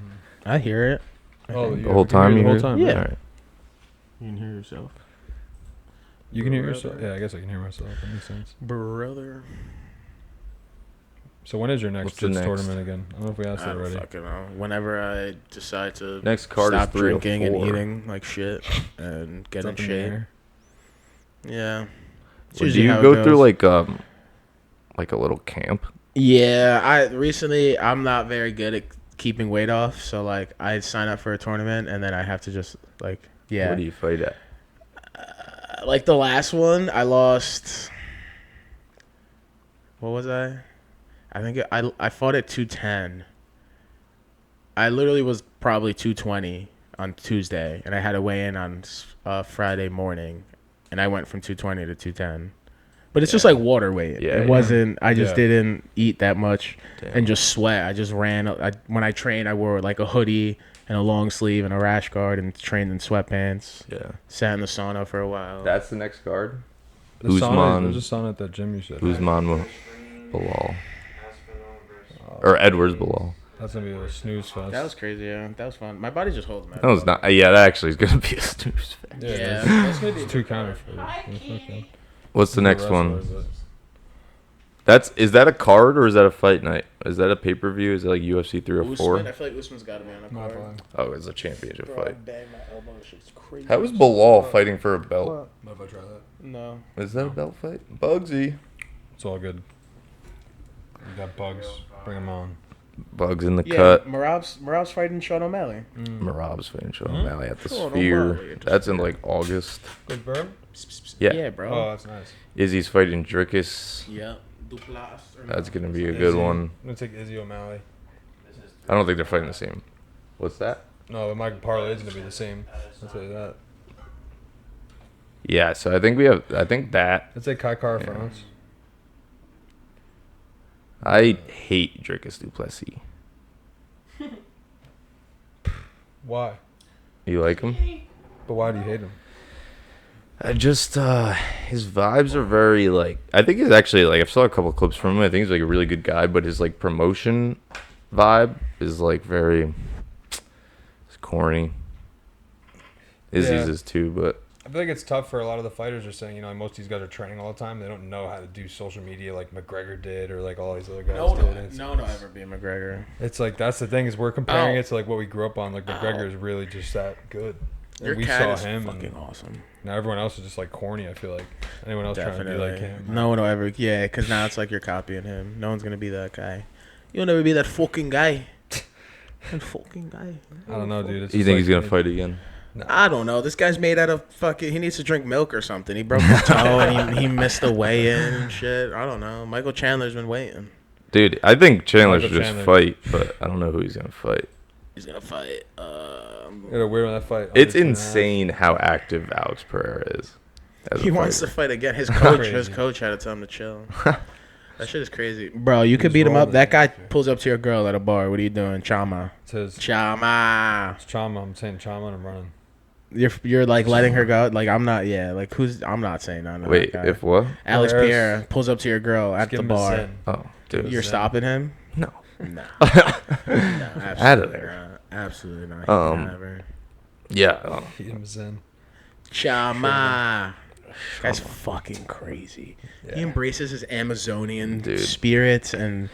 B: I hear it.
C: Oh,
A: The whole time
C: the
A: you
C: whole
A: hear?
C: time.
B: Yeah.
A: All right.
B: You can hear yourself.
C: You can hear
B: Brother.
C: yourself. Yeah, I guess I can hear myself. That makes sense.
B: Brother.
C: So when is your next
A: What's the
C: Jits
A: next?
C: tournament again? I don't know if we asked
B: I
C: that
B: don't
C: already.
B: fucking know. Whenever I decide to
A: Next card
B: stop
A: is 3 or
B: drinking and
A: 4.
B: eating like shit and get
C: It's
B: in
C: up in the
B: shape.
C: air.
B: Yeah. It's
A: Do
B: usually
A: you
B: how it
A: go through
B: goes.
A: like a little camp?
B: Yeah, I'm not very good at keeping weight off, so like I sign up for a tournament and then I have to just like
A: Where do you fight at?
B: like the last one I lost. What was I? I think I fought at 210. I literally was probably 220 on Tuesday, and I had to weigh in on Friday morning, and I went from 220 to 210. But it's just like water weight.
A: Yeah,
B: It
A: yeah.
B: wasn't. I just
C: Yeah.
B: didn't eat that much
A: Damn.
B: and just sweat. I just ran. When I trained, I wore like a hoodie and a long sleeve and a rash guard and trained in sweatpants.
A: Yeah.
B: Sat in the sauna for a while.
A: That's the next card?
C: The sauna,
A: Usman.
C: there's a sauna at that gym you said.
A: Usman Bilal.
D: Aspinall versus
A: Or Edwards Bilal.
C: That's gonna be a snooze fest.
B: That was crazy. Yeah, that was fun. My body just holds.
A: That was not. Yeah, that actually is going to be a snooze fest.
B: Yeah,
C: that's gonna be 2 counter for
A: What's the next one? Is that a card or is that a fight night? Is that a pay-per-view? Is it like UFC 304?
B: I feel like Usman's got to be on a
C: My
B: card.
C: bad.
A: Oh, it's a championship
B: Bro, I
A: fight.
B: banged my elbow. This shit's crazy.
A: How is Bilal fighting for a belt?
C: What if I try that?
B: No.
A: Is that a belt fight? Bugsy.
C: It's all good. We got bugs. Bring them on.
A: Bugs in the
B: Yeah,
A: cut.
B: Marab's fighting Sean O'Malley.
A: Marab's fighting Sean
C: Mhm.
A: O'Malley at the
B: Sean
A: Sphere.
B: O'Malley at the
A: That's in like August.
C: Good burn?
A: Yeah.
B: Yeah, bro.
C: Oh, that's nice.
A: Izzy's fighting Dricus.
B: Yeah. Duplas.
A: That's gonna be a good one.
C: I'm gonna take Izzy O'Malley.
A: I don't think they're fighting the same. What's that?
C: No, but my parlay is gonna be the same. I'll tell you that.
A: Yeah, so I think we have. I think that
C: Let's say Kai Kara
A: Yeah.
C: France.
A: I hate Dricus Duplessis.
C: Why?
A: You like him?
C: But why do you hate him?
A: I just his vibes are very like. I think he's actually like. I've saw a couple clips from him. I think he's like a really good guy, but his like promotion vibe is like very. It's corny. Izzy's
C: Yeah.
A: is too, but
C: I feel like it's tough for a lot of the fighters. Are saying, most of these guys are training all the time. They don't know how to do social media like McGregor did or like all these other guys did. It's,
B: no, ever be McGregor.
C: It's like that's the thing is we're comparing
B: Ow.
C: it to like what we grew up on. Like
B: Ow.
C: McGregor is really just that good. And
B: Your
C: we
B: cat
C: saw
B: is
C: him,
B: fucking
C: and
B: awesome.
C: now everyone else is just like corny. I feel like anyone else trying to be like him.
B: No one will ever. Yeah, because now it's like you're copying him. No one's gonna be that guy. You'll never be that fucking guy. That fucking guy.
C: I don't know, dude. It's
A: you
C: just
A: think
C: like-
A: he's gonna fight again?
B: I don't know. This guy's made out of fucking. He needs to drink milk or something. He broke his toe and he missed the weigh in and shit. I don't know. Michael Chandler's been waiting.
A: Dude, I think Chandler
C: Michael
A: should just
C: Chandler.
A: fight, but I don't know who he's gonna fight.
B: He's gonna fight.
C: You got a weird on that fight.
A: It's
C: Under 2.5.
A: insane how active Alex Pereira is. as a
B: He wants to
A: fighter.
B: fight again. His coach,
C: Crazy.
B: his coach had to tell him to chill. That shit is crazy, bro. You could
C: was
B: beat him up.
C: rolling.
B: That guy pulls up to your girl at a bar. What are you doing, Chama?
C: It's his.
B: Chama.
C: It's Chama. I'm saying Chama and I'm running.
B: You're like letting her go. Like I'm not. Yeah. Like I'm not saying nothing. to
A: Wait,
B: that guy.
A: if what?
B: Alex
C: Pereira's-
B: Pierre pulls up to your girl at
C: Just give
B: the
C: him a
B: bar,
C: sin.
A: Oh, dude.
B: you're
C: Zen.
B: stopping him?
A: No.
B: No.
A: Outta there.
B: Absolutely not. Never.
A: Yeah.
C: Keep him zen.
B: Chama. Guy's fucking crazy. He
C: Yeah.
B: embraces his Amazonian
A: Dude.
B: spirits and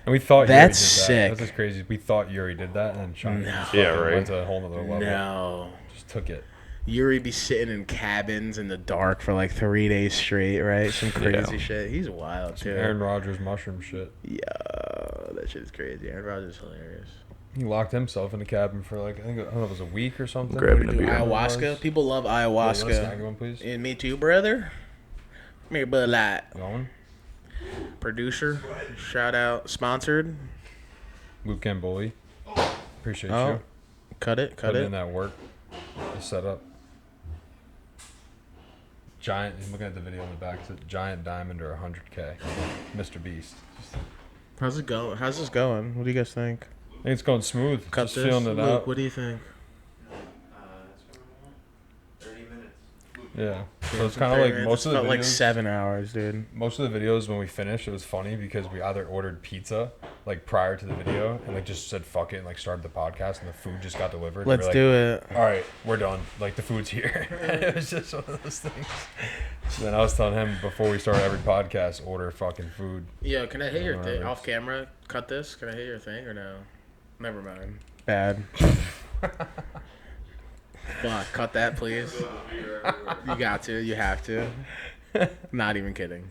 C: And we thought
B: That's
C: Yuri did that.
B: sick.
C: That's just crazy. We thought Yuri did that, and then China
B: No.
C: just
A: Yeah,
C: fucking
A: right.
C: went to a whole nother level.
B: no.
C: Just took it.
B: Yuri be sitting in cabins in the dark for like 3 days straight, right? Some crazy
A: Yeah.
B: shit. He's wild too.
C: Aaron Rodgers mushroom shit.
B: Yeah, that shit is crazy. Aaron Rodgers is hilarious.
C: He locked himself in the cabin for like I don't know if it was a week or something.
A: Grabbing
C: What did
A: a
C: he do?
A: beer.
B: Ayahuasca. People love
C: Yeah, you wanna
B: ayahuasca.
C: snag one, please?
B: And me too, brother. Come here, Bud Light.
C: Going.
B: Producer. Shout out. Sponsored.
C: Luke Gamboli. Appreciate
B: Oh,
C: you.
B: cut it. Cut
C: Putting in
B: it.
C: that work. The setup. Giant. He's looking at the video in the back. It says giant diamond or 100K. Mr. Beast.
B: How's it going? How's this going? What do you guys think?
C: I think it's going smooth.
B: Cut
C: Just
B: this.
C: feeling it
B: Luke,
C: out.
B: what do you think?
D: That's what 30 minutes.
C: Yeah. So it's kind of like most of the
B: felt
C: videos.
B: like 7 hours, dude.
C: Most of the videos when we finished, it was funny because we either ordered pizza like prior to the video and like just said fuck it and like started the podcast and the food just got delivered.
B: Let's
C: we
B: do
C: were like,
B: it.
C: All right, we're done. Like the food's here. And it was just one of those things. So then I was telling him before we started every podcast, order fucking food.
B: Yeah, can I hit your thing
C: Alright.
B: off camera? Cut this. Can I hit your thing or no? Never mind. Bad. Fuck, cut that, please. You got to. You have to. Not even kidding.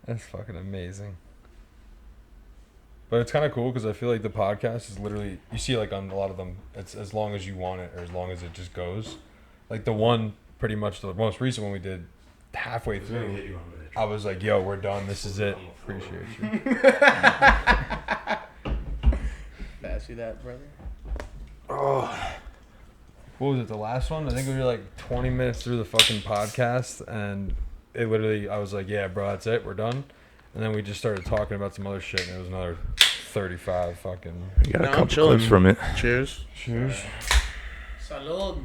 C: That's fucking amazing. But it's kind of cool because I feel like the podcast is literally, you see like on a lot of them, it's as long as you want it or as long as it just goes. Like the one, pretty much the most recent one we did, halfway through, I was like, yo, we're done. This is it. Appreciate you.
B: Pass you that, brother.
C: What was it, the last one? I think we were like 20 minutes through the fucking podcast and it literally, I was like, yeah, bro, that's it. We're done. And then we just started talking about some other shit and it was another 35 fucking...
A: You got
B: No,
A: a
B: I'm
A: couple
B: chilling.
A: clips from it.
B: Cheers.
C: Cheers.
B: Salud.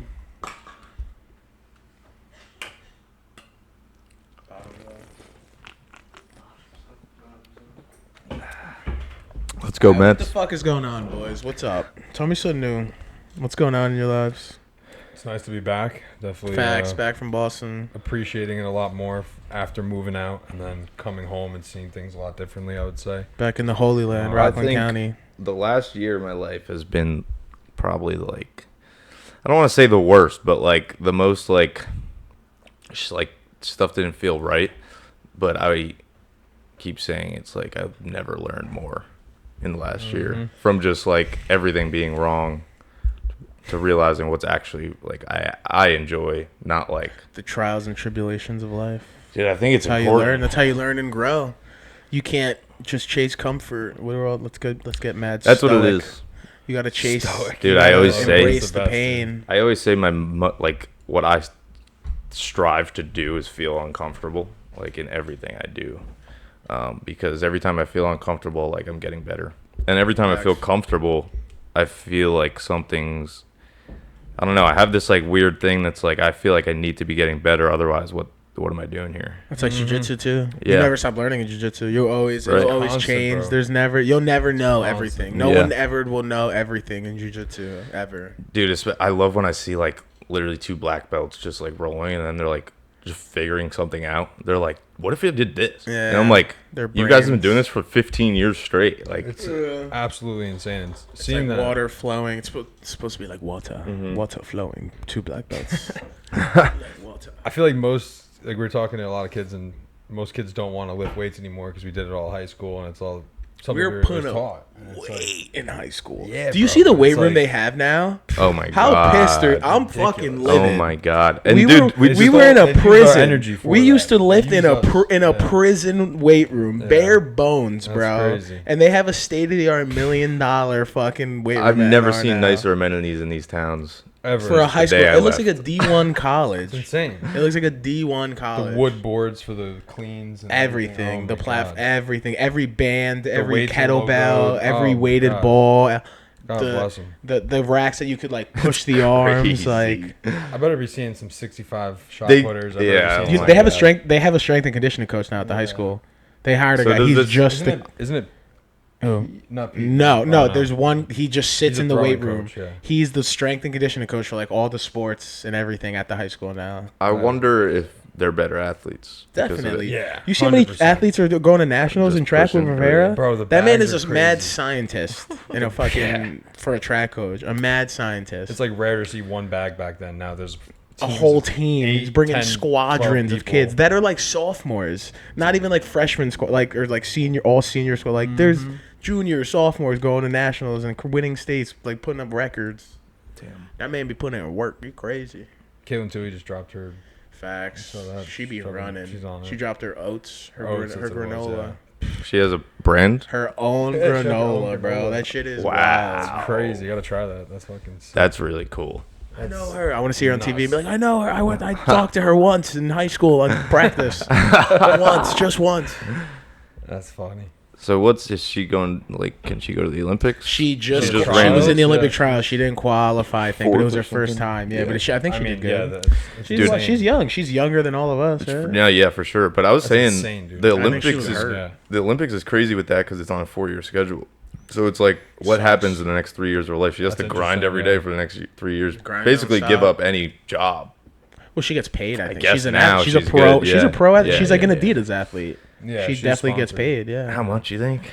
A: Let's go,
B: What the
A: Mets.
B: fuck is going on, boys? What's up? Tell me something new. What's going on in your lives?
C: It's nice to be back. Definitely
B: Facts, back from Boston.
C: appreciating it a lot more after moving out and then coming home and seeing things a lot differently, I would say.
B: Back in the Holy Land,
C: I
B: Rockland
A: think-
B: County.
A: The last year of my life has been probably like, I don't want to say the worst, but like the most like, just like stuff didn't feel right. But I keep saying it's like I've never learned more in the last year, from just like everything being wrong to realizing what's actually like I enjoy, not like,
B: The trials and tribulations of life.
A: dude, I think it's
B: That's how you
A: important.
B: learn. That's how you learn and grow. You can't just chase comfort. Let's get mad.
A: That's what it
B: stoic.
A: is.
B: You gotta chase.
C: Stoic.
A: Dude,
B: you
A: I
B: gotta
A: always say-
B: embrace
C: It's the
B: the
C: best,
B: pain.
A: I always say like what I strive to do is feel uncomfortable, like in everything I do, because every time I feel uncomfortable, like I'm getting better, and every time I feel
B: Facts.
A: comfortable, I feel like something's, I don't know. I have this like weird thing that's like I feel like I need to be getting better, otherwise what am I doing here?
B: It's like jujitsu too. You
A: Yeah.
B: never stop learning in jujitsu. You'll always
A: Right.
B: it'll always
C: Constant,
B: change.
C: bro.
B: You'll never know
C: Constant.
B: everything. No
A: Yeah.
B: one ever will know everything in jujitsu ever.
A: Dude, I love when I see like literally two black belts just like rolling, and then they're like just figuring something out. They're like, what if it did this? And I'm
B: Yeah.
A: like,
B: Their
A: you guys have been
B: brains.
A: doing this for 15 years straight. Like,
C: It's absolutely insane. And
B: It's
C: seeing
B: like
C: that,
B: water flowing. It's supposed to be like water.
A: Mm-hmm.
B: Water flowing. Two black belts. Like water.
C: I feel like like we were talking to a lot of kids and most kids don't want to lift weights anymore because we did it all high school and it's all something
B: We
C: we
B: were
C: were
B: putting
C: just
B: up
C: taught. And it's like,
B: Weight in high school.
C: Yeah,
B: Do you
C: bro,
B: see the
C: but
B: weight
C: it's
B: room
C: like-
B: they have now?
A: oh my
B: How
A: god,
B: pissed are I'm
C: ridiculous.
B: fucking livid.
A: Oh my god! And
B: we
A: dude,
B: were,
A: we
C: it's
B: we
C: just
B: were in
C: all-
B: a
C: they use our
B: prison.
C: energy for
B: We
C: that.
B: used to
C: They
B: lift in
C: use
B: a
C: us.
B: in a
C: Yeah.
B: prison weight room,
C: Yeah.
B: bare bones,
C: That's
B: bro.
C: crazy.
B: And they have a state of the art $1 million fucking weight room.
A: I've
B: at
A: never
B: NR
A: seen
B: now.
A: nicer amenities in these towns.
C: Ever.
B: For a high
A: the
B: school.
A: day I
B: It looks like a
A: left.
B: D1 college.
C: It's insane.
B: It looks like a D1
C: The
B: college.
C: wood boards for the cleans and
B: Everything,
C: Oh
B: the
C: my
B: platform,
C: God.
B: everything, every band, every
C: weights are
B: kettlebell,
C: logoed.
B: every
C: Oh,
B: weighted
C: God.
B: ball,
C: God
B: the-
C: bless them.
B: the racks that you could like push the arms,
A: Crazy.
B: like
C: I better be seeing some 65 shot
A: They-
C: putters. I better
A: yeah,
C: be
A: oh
C: seeing
A: my
B: they have a
A: God.
B: strength. They have a strength and conditioning coach now at the high
C: Yeah.
B: school. They hired a
A: So
B: guy.
A: does
B: He's
A: this-
B: just
C: Isn't it
B: oh.
C: not Pete?
B: No,
C: Oh,
B: no. There's one. He just sits
C: He's a
B: in the
C: throwing
B: weight room.
C: coach, yeah.
B: He's the strength and conditioning coach for like all the sports and everything at the high school now.
A: I wonder if they're better athletes. because of it.
B: Definitely.
C: Yeah,
B: You see how many
C: 100%.
B: athletes are going to nationals
A: Just
B: in track with
A: pushing
B: Rivera?
A: through.
C: Bro, the
B: That man
C: bags
B: is
C: are
B: a mad
C: crazy.
B: scientist in a fucking for a track coach. A mad scientist.
C: It's like rare to see one bag back then. Now there's
B: a
C: teams
B: whole
C: of
B: team.
C: 8,
B: He's bringing
C: 10,
B: squadrons
C: 12
B: of kids
C: people.
B: that are like sophomores, not even like freshman squad, like or like all senior school. Like there's juniors, sophomores going to nationals and winning states, like putting up records.
A: Damn.
B: That man be putting in work. You crazy.
C: Caitlin Tui just dropped her
B: Facts.
C: So that-
B: She be
C: fucking-
B: running.
C: she's on
B: She
C: it.
B: dropped her oats, her
C: Oats,
B: her
C: that's what it was,
B: granola,
A: She has a brand.
B: her own
C: Yeah, she had her
B: granola,
C: own
B: bro.
C: granola.
B: That shit is
A: Wow.
B: wild.
C: crazy. You gotta try that. That's fucking sick.
A: That's really cool.
B: I know her. I want to see her on TV and be
C: nuts.
B: like, I know her. I talked to her once in high school on practice. Once, just once.
C: That's funny.
A: So is she going, like, can she go to the Olympics?
B: She just
A: just
B: she
A: ran
B: was in the
C: it.
B: Olympic
C: Yeah.
B: trials. She didn't qualify, I think, but it was her
A: Fourth or
B: first
A: something?
B: time. Yeah,
A: Yeah.
B: but I think she did good.
C: it's
B: She's,
A: Dude.
B: she's young. She's younger than all of us. Right?
A: Yeah, for sure. But I was
C: That's
A: saying
C: insane, dude.
A: the
B: I think she
A: Olympics
B: was
A: is
B: hurt.
C: Yeah.
A: the Olympics is crazy with that because it's on a 4-year schedule. So it's like what
B: Sucks.
A: happens in the next 3 years of her life. She has
C: That's
A: to grind every
C: interesting,
A: day
C: yeah.
A: for the next 3 years.
B: Grind
A: Basically, give
B: nonstop.
A: up any job.
B: Well, she gets paid. I think
A: guess
B: she's an
A: now
B: she's a
A: she's
B: pro.
A: good,
B: She's
A: yeah.
B: a pro.
A: Yeah,
B: She's like
A: yeah,
B: an
A: yeah.
B: Adidas athlete.
C: Yeah,
B: she
C: she's
B: definitely gets
C: sponsored.
B: paid. Yeah,
A: How much you think?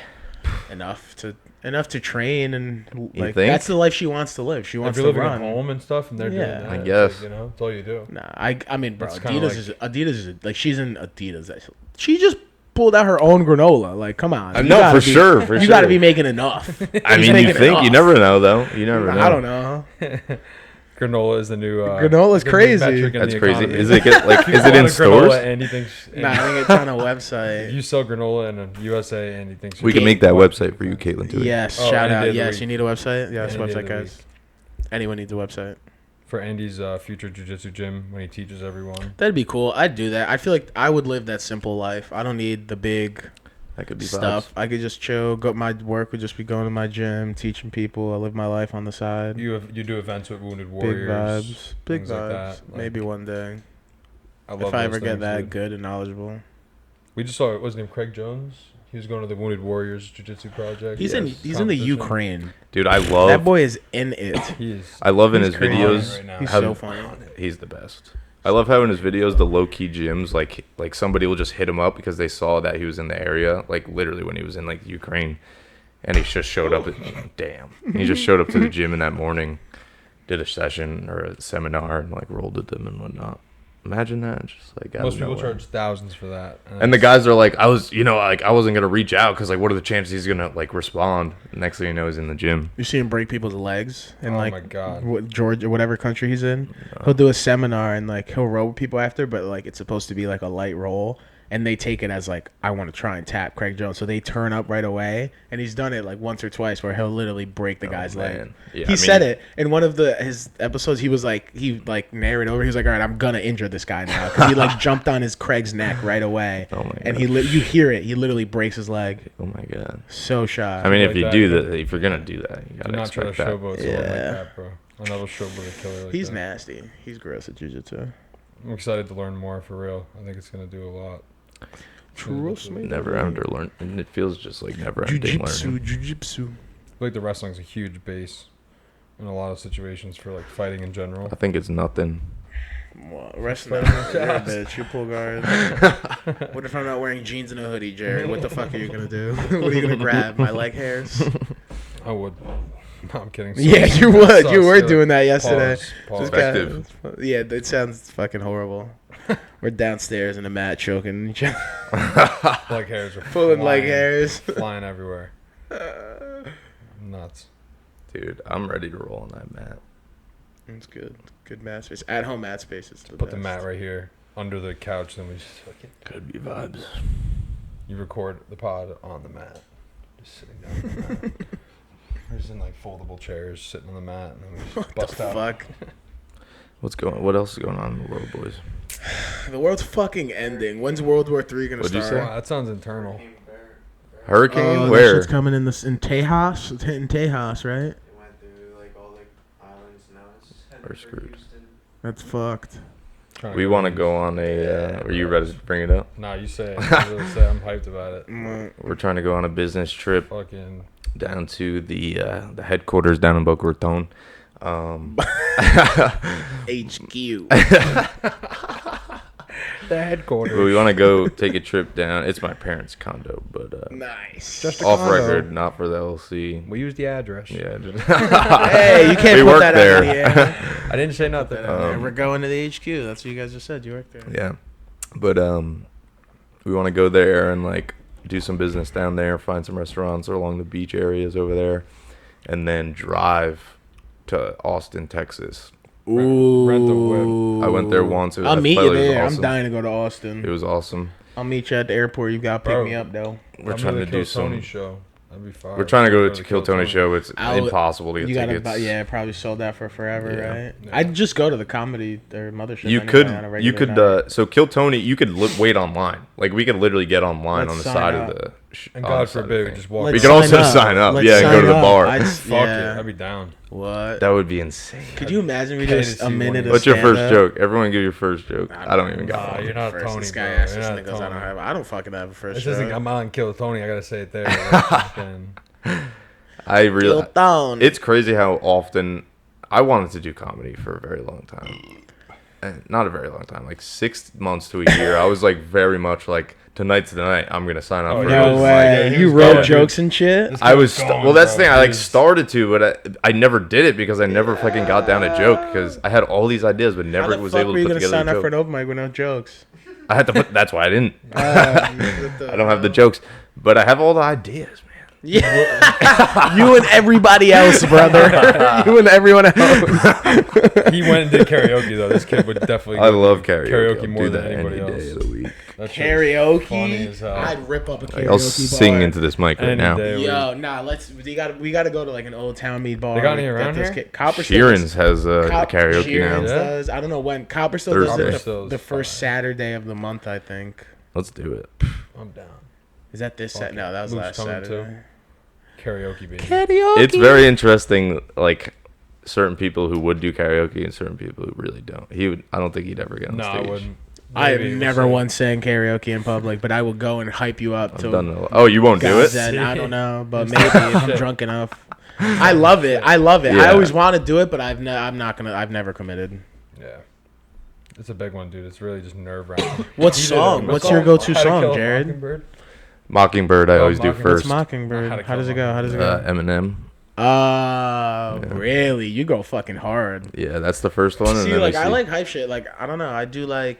B: enough to train and like
A: think?
B: that's the life she wants to live. She
C: If
B: wants
C: you're
B: to
C: living
B: run.
C: at home and stuff, and they're
B: Yeah.
C: doing that,
A: I
C: it's
A: guess.
C: like, you know, that's all you do.
B: Nah, I mean, bro,
C: It's kinda
B: Adidas is like she's in Adidas. She just pulled out her own granola. Like, come on. You
A: No,
B: gotta
A: for
B: be-
A: sure, for
B: you
A: sure.
B: got to be making enough.
A: I
B: She's
A: mean, you
B: making
A: think you
B: enough.
A: never know though. You never know.
B: I don't know.
C: Granola is the new.
B: Granola's
C: the new
B: crazy.
C: metric in
A: That's
C: the
A: crazy.
C: economy.
A: Is it like?
C: If you
A: Is it in
C: want a granola
A: stores?
C: and he thinks,
B: Nah, I think it's on a
C: if
B: website.
C: you sell granola in the USA and he thinks
A: We
C: you're
A: can make that website for you, Caitlin. Too.
B: Yes,
C: Oh,
B: shout
C: any day
B: out.
C: of the
B: Yes,
C: week.
B: you need a website. Yes,
C: Any day of
B: website
C: the
B: guys. Anyone needs a website.
C: for Andy's future jiu-jitsu gym when he teaches everyone.
B: That'd be cool. I'd do that. I feel like I would live that simple life. I don't need the big
A: That could be
B: stuff.
A: vibes.
B: I could just chill. Go. My work would just be going to my gym, teaching people. I live my life on the side.
C: You do events with Wounded
B: Big
C: Warriors.
B: vibes. Big
C: things
B: vibes.
C: like that. Like,
B: Maybe one day.
C: I love
B: If I
C: those
B: ever get
C: things,
B: that
C: dude.
B: good and knowledgeable.
C: We just saw, what's his name, Craig Jones? He was going to the Wounded Warriors Jiu-Jitsu project.
B: He's in.
A: Yes.
B: He's in the
C: Competition.
B: Ukraine.
A: Dude, I
B: That
A: love.
B: boy is in it.
C: He is.
A: I love in
B: He's
A: his
B: crazy.
A: videos.
C: Right now.
B: He's
A: how-
B: so funny.
A: He's the best. I love how in his videos the low key gyms like somebody will just hit him up because they saw that he was in the area, like literally when he was in like Ukraine, and he just showed up. Damn, he just showed up to the gym in that morning, did a session or a seminar, and like rolled with them and whatnot. Imagine that, just like out
C: Most
A: of
C: people
A: nowhere.
C: charge thousands for that.
A: And the guys are like, I wasn't gonna reach out because like, what are the chances he's gonna like respond? Next thing you know, he's in the gym.
B: You see him break people's legs in
C: Oh
B: like
C: my God.
B: Georgia, whatever country he's in. He'll do a seminar and like he'll roll with people after, but like it's supposed to be like a light roll, and they take it as like I want to try and tap Craig Jones, so they turn up right away. And he's done it like once or twice where he'll literally break the guy's leg.
A: man. Yeah,
B: He
A: I
B: said
A: mean-
B: it in one of his episodes. He was like he narrated over. He was like, all right, I'm gonna injure this guy now because he like jumped on his Craig's neck right away.
A: Oh my
B: And
A: gosh.
B: you hear it. He literally breaks his leg.
A: Oh my god.
B: So shy.
A: I mean,
C: like
A: if you
C: that,
A: do
C: you
A: that, if you're gonna do that, you
C: Do
A: gotta
C: not try to
A: expect that.
C: showboat someone like
B: Yeah.
C: that, bro. Another showboat killer like
B: He's
C: that.
B: nasty. He's gross at jiu-jitsu.
C: I'm excited to learn more for real. I think it's going to do a lot.
B: Trust me.
A: Never ever learn, and it feels just like never ending
B: Jiu-jitsu,
A: learning.
B: jiu-jitsu.
C: I feel like the wrestling's a huge base in a lot of situations for like fighting in general.
A: I think it's nothing.
B: Well, wrestling, you're a bitch. You pull guard. What if I'm not wearing jeans and a hoodie, Jared? What the fuck are you gonna do? What are you gonna grab? My leg hairs?
C: I would. No, I'm kidding.
B: Yeah,
C: Sus.
B: you would.
C: Sus,
B: You were
C: yeah.
B: doing that yesterday.
C: Pause.
B: Just
C: Pause.
A: Effective.
B: yeah, that sounds fucking horrible. We're downstairs in a mat choking each other,
C: Leg hairs are
B: pulling leg
C: flying-
B: hairs.
C: flying everywhere. Nuts.
A: Dude, I'm ready to roll on that mat.
B: It's good. Good mat space. At home mat space is the
C: Put the
B: best.
C: mat right here under the couch, then we just fucking.
A: Could be vibes.
C: You record the pod on the mat, just sitting down on the mat. We're just in like foldable chairs, sitting on the mat, and then we just
B: What
C: bust
B: the
C: out.
B: fuck?
A: What else is going on in the world, boys?
B: The world's fucking ending. When's World War III gonna
A: What'd you
B: start?
A: say?
C: Wow, that sounds internal.
A: Hurricane?
B: Oh, that
A: Where?
B: shit's coming in Tejas. It's hitting Tejas, right?
D: It went through like all the islands. Now it's heading
A: We're
D: for
A: screwed.
D: Houston.
B: That's fucked.
C: Trying
A: We want to go on a. Are you ready to bring it up?
C: Nah, you say it. You really say it. I'm hyped about it.
A: We're trying to go on a business trip
C: Fucking.
A: down to the headquarters down in Boca Raton.
B: HQ.
C: The headquarters.
A: But we want to go take a trip down. It's my parents' condo, but
B: Nice.
C: Just a
A: off
C: condo.
A: record, not for the LC.
C: We use the address.
A: Yeah. just-
B: Hey, you can't
A: We
B: put
A: work
B: that
A: there.
B: out of the air.
C: I didn't say nothing.
B: We're going to the HQ. That's what you guys just said. You work there.
A: Yeah, but we want to go there and like do some business down there, find some restaurants along the beach areas over there, and then drive to Austin, Texas.
B: Ooh.
C: Rent a whip.
A: I went there once.
B: I'll
A: that
B: meet you
A: place was
B: there.
A: awesome.
B: I'm dying to go to Austin.
A: It was awesome.
B: I'll meet you at the airport. You got to pick
C: Bro.
B: me up, though.
A: We're
C: I'm
A: trying
C: gonna
A: to
C: Kill
A: do some.
C: Tony show. That'd be fire.
A: We're trying to go
C: Go
A: to Kill Tony show. It's
B: I'll-
A: impossible to get
B: You got to
A: tickets.
B: buy. Yeah, probably sold out for forever,
A: Yeah.
B: right?
C: Yeah.
B: I'd just go to the comedy or mothership.
A: You
B: anyway
A: could,
B: on a
A: you
B: regular
A: could.
B: night.
A: So Kill Tony, you could wait online. Like we could literally get online
B: Let's
A: on the
B: sign
A: side
B: up.
A: of the
C: And
A: on the
C: God
A: side of
C: forbid we
A: things.
C: just walk.
B: Let's
A: We
C: out.
A: can also
B: up.
A: sign up,
B: Let's
A: yeah, and go
B: sign
A: to the
B: up.
A: bar.
C: Fuck
B: Yeah.
C: it, I'd be down.
B: What?
A: That would be insane.
B: Could you imagine we
C: Pay
B: just
C: to
B: a
C: see
B: minute
C: one
B: of
C: of
A: What's your first
B: stand-up?
A: joke? Everyone give your first joke. I don't even got
C: Nah,
A: one.
C: you're not
B: First,
C: Tony,
B: this guy
C: bro.
B: asks
C: You're
B: us
C: not
B: niggas I don't
C: Tony.
B: have. I don't fucking have a first
C: This
B: joke.
C: isn't. I'm on Kill Tony. I gotta say it there. Fucking-
A: I really.
B: Down.
A: It's crazy how often I wanted to do comedy for a very long time. Not a very long time, like 6 months to a year. I was like very much like tonight's the night. I'm gonna sign up
C: Oh,
A: for
C: yeah.
A: it.
B: No
C: was
B: way.
C: like- yeah, he
B: You
C: was
B: wrote
C: going,
B: jokes and shit?
C: This
A: I
C: guy
A: was
C: going,
A: well. That's the
C: bro.
A: thing. I like
C: He was-
A: started to, but I never did it because I never fucking got down a joke because I had all these ideas but
B: How
A: never
B: the
A: was
B: fuck
A: able
B: were
A: to
B: you
A: put
B: gonna
A: together
B: sign
A: a
B: up for
A: joke.
B: an open mic with no jokes?
A: I had to put. That's why I didn't.
B: I
A: I don't have the jokes, but I have all the ideas, man.
B: Yeah, you and everybody else, brother. You and everyone else.
C: He went and did karaoke though. This kid would definitely.
A: I love karaoke.
C: Karaoke
A: I'll
C: more
A: do
C: than
A: that
C: anybody
A: any
C: else.
A: day of the week.
C: That shit was funny
B: Karaoke.
C: as hell.
B: I'd rip up a karaoke
A: Like, I'll
B: bar.
A: sing into this mic right
C: Any
A: now.
C: day.
B: Yo, nah. We gotta go to like an old town meat bar.
C: They got any
B: that
C: around
B: does
C: here?
B: Copperstone
A: Sheeran's has a karaoke
B: Sheeran's
A: now.
C: Yeah.
B: does. I don't know when. Copperstone does
A: Thursday.
B: it
C: Copperstone's
B: the first
C: fine.
B: Saturday of the month, I think.
A: Let's do it.
C: I'm down.
B: Is that this
C: Fuck
B: Saturday? No,
C: it.
B: that was
C: Luke's
B: last
C: coming,
B: Saturday.
C: Karaoke baby.
B: Karaoke.
A: It's very interesting, like certain people who would do karaoke and certain people who really don't. He would. I don't think he'd ever get on
C: No, I
A: stage.
C: wouldn't.
B: I have
C: Maybe we'll
B: never
C: see.
B: once sang karaoke in public, but I will go and hype you up
A: I've
B: till
A: done it. Oh, you won't do
B: God's
A: it?
B: end. I don't know, but maybe if I'm drunk enough. I love it. I love it. I
A: Yeah.
B: always want to do it, but I'm not gonna. I've never committed.
C: Yeah. It's a big one, dude. It's really just nerve wracking.
B: What song? What's your go-to song, Jared?
A: Mockingbird. I
C: Oh,
A: always do
C: Mockingbird.
B: What's
A: first.
B: Mockingbird?
C: How to
B: How does
C: Kill
B: it go? How does it go?
A: Eminem.
B: Really? You go fucking hard.
A: Yeah, that's the first one. And
B: See,
A: then
B: like
A: we
B: I
A: see,
B: like hype shit. Like I don't know. I do like.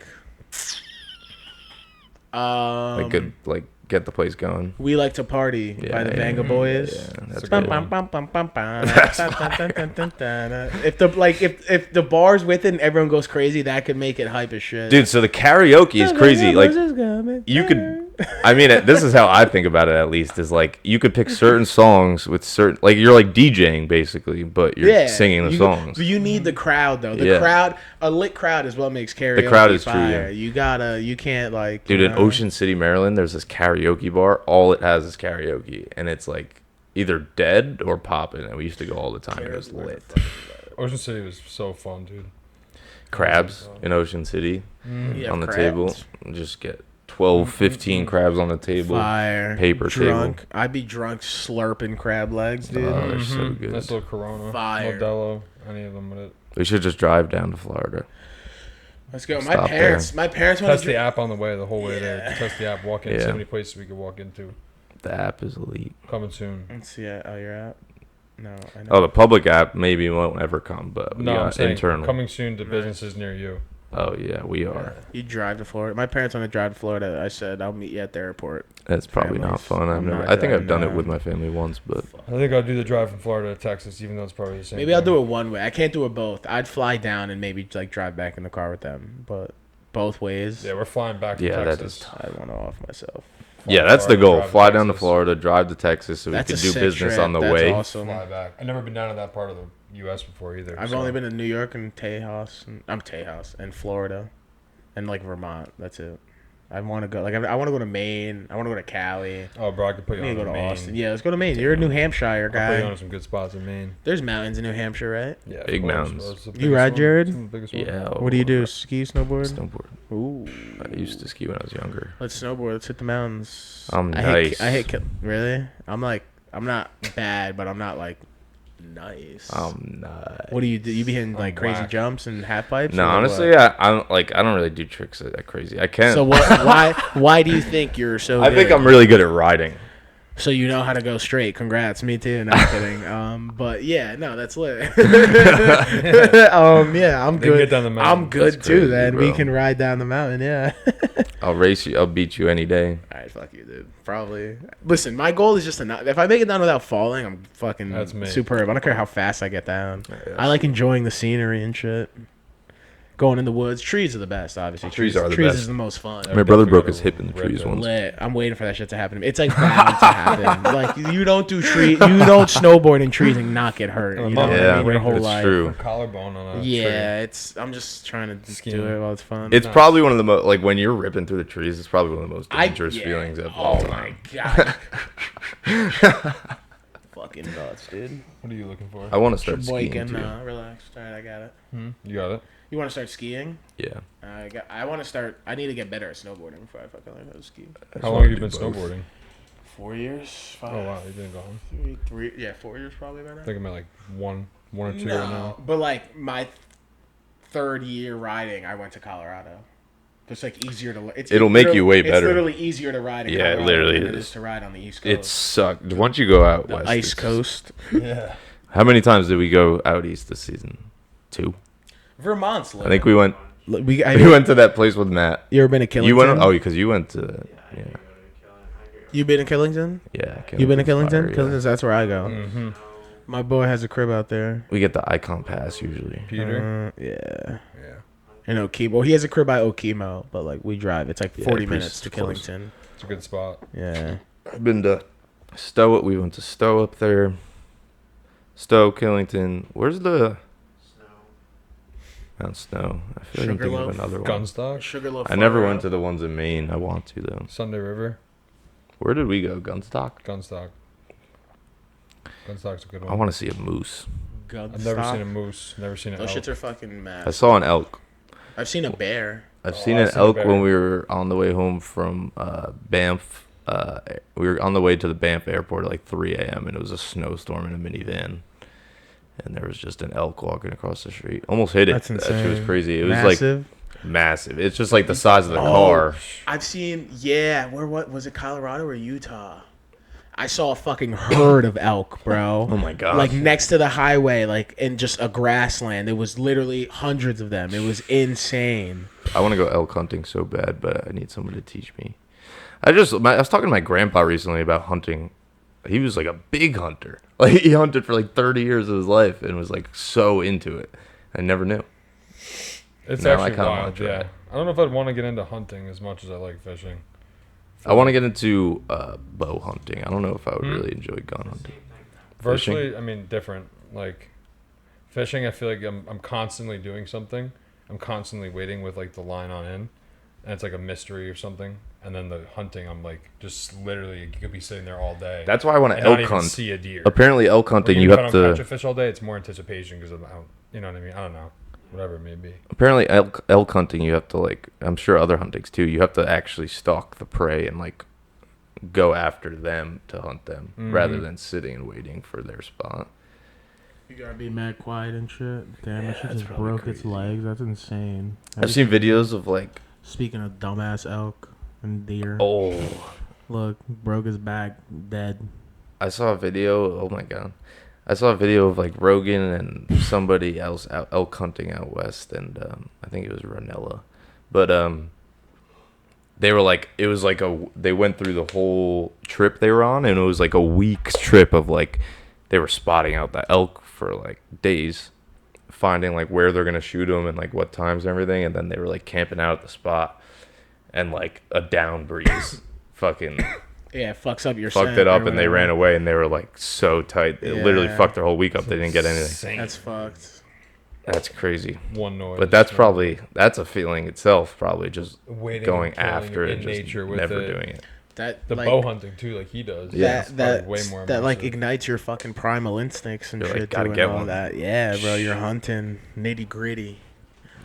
A: like good, like get the place going.
B: We Like to Party by the Banga Boys.
A: Yeah, that's
B: Bum,
A: good.
B: bum, bum, bum, bum, bum. If the like if the bar's with it and everyone goes crazy, that could make it hype as shit.
A: Dude, so the karaoke is crazy. Like you could. I mean, this is how I think about it. At least is like you could pick certain songs with certain, like you're like DJing basically, but you're singing the
B: you,
A: songs.
B: But you need the crowd though. The
A: Yeah.
B: crowd, a lit crowd is what makes karaoke.
A: crowd is true,
B: fire.
A: yeah.
B: You can't like.
A: Dude,
B: you
A: in
B: know.
A: Ocean City, Maryland, there's this karaoke bar. All it has is karaoke, and it's like either dead or popping. And we used to go all the time. It was lit.
C: Ocean City was so fun, dude.
A: Crabs in Ocean City
B: Yeah,
A: on the
B: crabs.
A: table. Just get 12, 15 crabs on the table.
B: Fire.
A: Paper
B: drunk.
A: table.
B: I'd be drunk slurping crab legs, dude.
A: Oh, they're so good.
C: Nice little Corona,
B: Fire.
C: Modelo, any of them with it.
A: We should just drive down to Florida.
B: Let's go.
A: Stop
B: My parents want
C: Test
B: to.
C: the app on the way, the whole way there.
B: Yeah.
C: Test the app. Walk in.
A: Yeah.
C: So many places we could walk into.
A: The app is elite.
C: Coming soon.
B: Let's see. Oh, you're out. No, I know.
A: Oh, the public app maybe won't ever come, but we
C: No, I'm
A: got
C: saying
A: internal.
C: coming soon to
B: Nice.
C: businesses near you.
A: Oh yeah, we are.
B: You drive to Florida. My parents want to drive to Florida. I said I'll meet you at the airport.
A: That's probably not
B: Families.
A: fun. I've
B: I'm
A: never.
B: not
A: I think I've
B: driving
A: done it
B: down.
A: with my family once, but
C: I think I'll do the drive from Florida to Texas, even though it's probably the same.
B: Maybe I'll
C: thing.
B: do it one way. I can't do it both. I'd fly down and maybe like drive back in the car with them, but both ways.
C: Yeah, we're flying back to
A: Yeah, that
C: Texas.
A: is tough.
B: I want to off myself.
C: Fly
A: yeah,
C: to
A: that's the
C: Florida,
A: goal.
C: drive
A: Fly down to
C: Texas,
A: Florida, drive to Texas, so we
B: That's
A: can
B: a
A: do
B: sick
A: business
B: trip.
A: on the
B: That's
A: way.
B: awesome.
C: Fly back. I've never been down to that part of the U.S. before either.
B: I've
C: so.
B: only been to New York and Tejas. I'm Tejas and Florida, and like Vermont. That's it. I want to go. Like I want to go to Maine. I want to go to Cali.
C: Oh, bro, I could put
B: I
C: you
B: need
C: on
B: to go to
C: Maine.
B: Austin. Yeah, let's go to Maine. You're a New Hampshire
C: I'll put you
B: guy.
C: on some good spots in Maine.
B: There's mountains in New Hampshire, right?
C: Yeah, of
A: Big
C: course,
A: mountains.
C: bro. It's the
B: You
C: biggest
B: ride,
C: one.
B: Jared?
C: It's the biggest one.
A: Yeah.
B: What do you do? Ski, snowboard?
A: Snowboard.
B: Ooh.
A: I used to ski when I was younger.
B: Let's snowboard. Let's hit the mountains.
A: I'm
B: I
A: nice.
B: really? I'm not bad, but I'm not like nice.
A: I'm not.
B: What do you do? You be hitting like
C: I'm
B: crazy
C: whack.
B: jumps and half pipes?
A: No,
B: or
A: honestly,
B: what?
A: I'm like I don't really do tricks that crazy. I can.
B: So what? Why do you think you're so?
A: I think
B: good?
A: I'm really good at riding.
B: So you know how to go straight. Congrats, me too. Not kidding. But yeah, no, that's lit. Yeah, I'm
C: They can
B: good.
C: get down the mountain.
B: I'm good
A: That's
B: too.
A: crazy,
B: Then we
A: bro.
B: can ride down the mountain. Yeah.
A: I'll race you. I'll beat you any day.
B: All right, fuck you, dude. Probably. Listen, my goal is just to not. If I make it down without falling, I'm fucking
C: That's me.
B: superb. I don't care how fast I get down.
A: Yeah.
B: I like enjoying the scenery and shit. Going in the woods. Trees are the best, obviously.
A: Trees are the
B: trees
A: best.
B: is the most fun.
A: My brother
C: definitely
A: broke
C: gotta
A: his hip in the
C: rip
A: trees
C: it.
A: once.
B: Lit. I'm waiting for that shit to happen to me. It's like bound to happen. Like you don't do you don't snowboard in trees and not get hurt. You know what
A: Yeah,
B: I mean? Your whole
A: it's
B: life.
A: true.
C: Collarbone on a
B: Yeah, I'm just trying to just do
C: Skiing.
B: it while it's fun.
A: It's
C: Nice.
A: probably one of the most, like, when you're ripping through the trees, it's probably one of the most
B: I-
A: dangerous
B: yeah.
A: feelings of all
B: Oh
A: time.
B: my god. Fucking nuts, dude.
C: What are you looking for?
A: I want to start skiing
B: Sheboygan,
A: too.
B: relax. All right, I got it.
C: You got it.
B: You want to start skiing?
A: Yeah.
B: I want to start. I need to get better at snowboarding before I fucking learn how to ski.
C: How long have you been snowboarding?
B: 4 years. 5.
C: Oh wow, you've been gone.
B: 3. Yeah, 4 years probably by now.
C: I think I'm at like one or two right now.
B: But like my third year riding, I went to Colorado. It's like easier to.
A: It'll make you way
B: It's
A: better.
B: literally easier to ride in
A: Yeah, it
B: Colorado
A: literally
B: than it
A: is.
B: is to ride on the East Coast.
A: It sucked. Once you go out
B: the
A: west.
B: ice
A: it's-
B: coast.
C: Yeah.
A: How many times did we go out east this season? 2.
B: Vermont's.
A: I think we went.
B: We
A: We went to that place with Matt.
B: You ever been to Killington?
A: You went. Oh, because you went to. Yeah.
B: You been to Killington?
A: Yeah.
B: You been to
A: Killington's
B: Killington?
A: fire, yeah.
B: Killington's that's where I go.
C: Mm-hmm.
B: My boy has a crib out there.
A: We get the Icon Pass usually.
C: Peter.
B: Yeah.
C: Yeah.
B: In Okemo. Well, he has a crib by Okemo, but like we drive. It's like
A: Yeah,
B: 40
A: pretty
B: minutes to
A: close.
B: Killington.
C: It's a good spot.
B: Yeah.
A: I've been to Stowe. We went to Stowe up there. Stowe, Killington. Where's the
D: Snow.
A: Mount Snow? I feel like I'm thinking
B: Sugarloaf?
A: of another one.
C: Gunstock.
B: Sugarloaf.
A: I never went to the ones in Maine. I want to though.
C: Sunday River.
A: Where did we go? Gunstock.
C: Gunstock. Gunstock's a good
A: I
C: one.
A: want to see a moose.
C: I've never seen a moose. Never seen an
B: Those
C: elk.
B: shits are fucking
A: I
B: mad.
A: saw an elk.
B: I've seen a bear.
A: I've
C: Oh,
A: seen
C: I've
A: an
C: seen a
A: elk
C: bear.
A: when we were on the way home from Banff. We were on the way to the Banff airport at like 3 a.m. and it was a snowstorm in a minivan. And there was just an elk walking across the street. Almost hit it.
B: That's
A: That shit was
B: insane.
A: crazy. It was
B: Massive.
A: like massive. It's just like the size of the
B: Oh.
A: car.
B: I've seen, what was it, Colorado or Utah? I saw a fucking herd of elk, bro.
A: Oh my god.
B: Like next to the highway, like in just a grassland. There was literally hundreds of them. It was insane.
A: I want to go elk hunting so bad, but I need someone to teach me. I was talking to my grandpa recently about hunting. He was like a big hunter. Like he hunted for like 30 years of his life and was like so into it. I never knew.
C: It's
A: Now I
C: actually
A: kinda wanna
C: wild.
A: try
C: Yeah.
A: it.
C: I don't know if I'd want to get into hunting as much as I like fishing.
A: I want to get into bow hunting. I don't know if I would really enjoy gun hunting.
C: Virtually, I mean, different. Like fishing, I feel like I'm constantly doing something. I'm constantly waiting with like the line on in, and it's like a mystery or something. And then the hunting, I'm like just literally you could be sitting there all day.
A: That's why I want to
C: and not
A: elk
C: even
A: hunt.
C: see a deer.
A: Apparently, elk hunting
C: Like,
A: you
C: even
A: have
C: if I don't catch
A: to.
C: a fish all day, it's more anticipation because you know what I mean. I don't know, whatever it may be.
A: Apparently, elk hunting you have to like. I'm sure other huntings too. You have to actually stalk the prey and like go after them to hunt them rather than sitting and waiting for their spot.
B: You gotta be mad quiet and shit. Damn,
A: Yeah,
B: that shit
A: that's
B: just
A: probably
B: broke its
A: crazy.
B: legs. That's insane.
A: I've seen videos of like,
B: Speaking of dumbass elk and deer,
A: oh,
B: look, broke his back, dead.
A: I saw a video. Oh my god, I saw a video of like Rogan and somebody else out elk hunting out west, and I think it was Ranella, but they were like, it was like they went through the whole trip they were on, and it was like a week's trip of like, they were spotting out the elk for like days, finding like where they're gonna shoot them and like what times and everything, and then they were like camping out at the spot, and like a down breeze fucking
B: Yeah, it fucks up your
A: fucked
B: scent
A: it up,
B: or
A: and they ran
B: whatever.
A: away, and they were like so tight. It literally
B: Yeah.
A: fucked their whole week up. They didn't get anything.
C: Insane.
B: That's fucked.
A: That's crazy.
C: One noise.
A: But that's a feeling itself. Probably just
C: waiting
A: going
C: and killing
A: after it,
C: in
A: and
C: nature
A: just
C: with
A: never
C: it.
A: doing it.
B: That
C: The
B: like,
C: bow hunting too, like he does.
A: Yeah.
C: It's
B: that
C: probably way more
B: that like
C: immersive.
B: ignites your fucking primal instincts and
A: You're like,
B: shit.
A: gotta
B: doing
A: get
B: all
A: one.
B: that. Yeah, bro, you're hunting nitty gritty.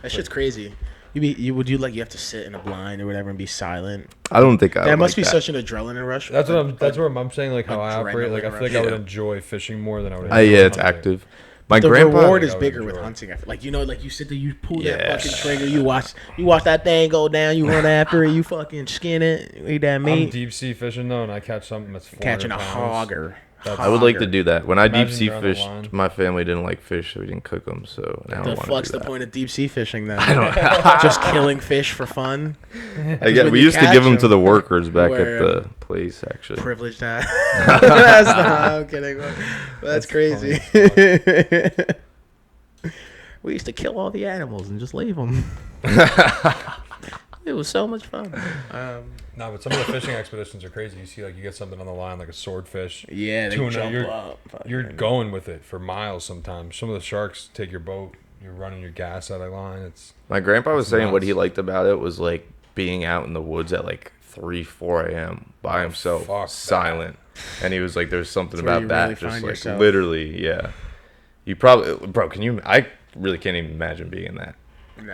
B: That shit's crazy. You have to sit in a blind or whatever and be silent.
A: I don't think I.
B: That
A: would
B: must
A: like
B: be such an adrenaline rush.
C: That's what I'm saying. Like how I operate. Like I feel like I would
A: Yeah.
C: enjoy fishing more than I would.
A: Yeah,
C: enjoy
A: it's
C: hunting.
A: active. My
B: The
A: grandpa.
B: reward
C: I
B: is
C: would
B: bigger with
C: enjoy.
B: hunting. I feel like like you sit there, you pull
A: Yeah.
B: that fucking trigger, you watch that thing go down, you run after it, you fucking skin it, you eat that
C: I'm
B: meat,
C: deep sea fishing though, and I catch something that's 400
B: catching a
C: pounds.
B: hogger.
A: I would like to do that. When I deep
C: Imagine
A: sea
C: you're on the
A: fished,
C: line.
A: my family didn't like fish, so we didn't cook them. So now I
B: The
A: want to
B: fuck's
A: do
B: the
A: that.
B: point of deep sea fishing then?
A: I don't.
B: Just killing fish for fun.
A: I get,
B: when
A: we
B: you
A: used to
B: catch
A: give them to
B: 'em,
A: the workers back
B: where-
A: at the place. Actually,
B: Privileged that. That's not. I'm kidding. That's crazy. We used to kill all the animals and just leave them. It was so much fun.
C: No, but some of the fishing expeditions are crazy. You see, like, you get something on the line, like a swordfish.
B: Yeah, they
C: tuna,
B: jump
C: you're,
B: up.
C: You're going with it for miles sometimes. Some of the sharks take your boat. You're running your gas out of line. It's
A: My grandpa was saying what
C: nuts.
A: he liked about it was like being out in the woods at like 3, 4 a.m. by himself,
C: fuck
A: silent. And he was like, "There's something
B: That's where
A: about
B: you
A: that,
B: really
A: just
B: find
A: like
B: yourself.
A: literally, yeah." You probably, bro, can you? I really can't even imagine being in that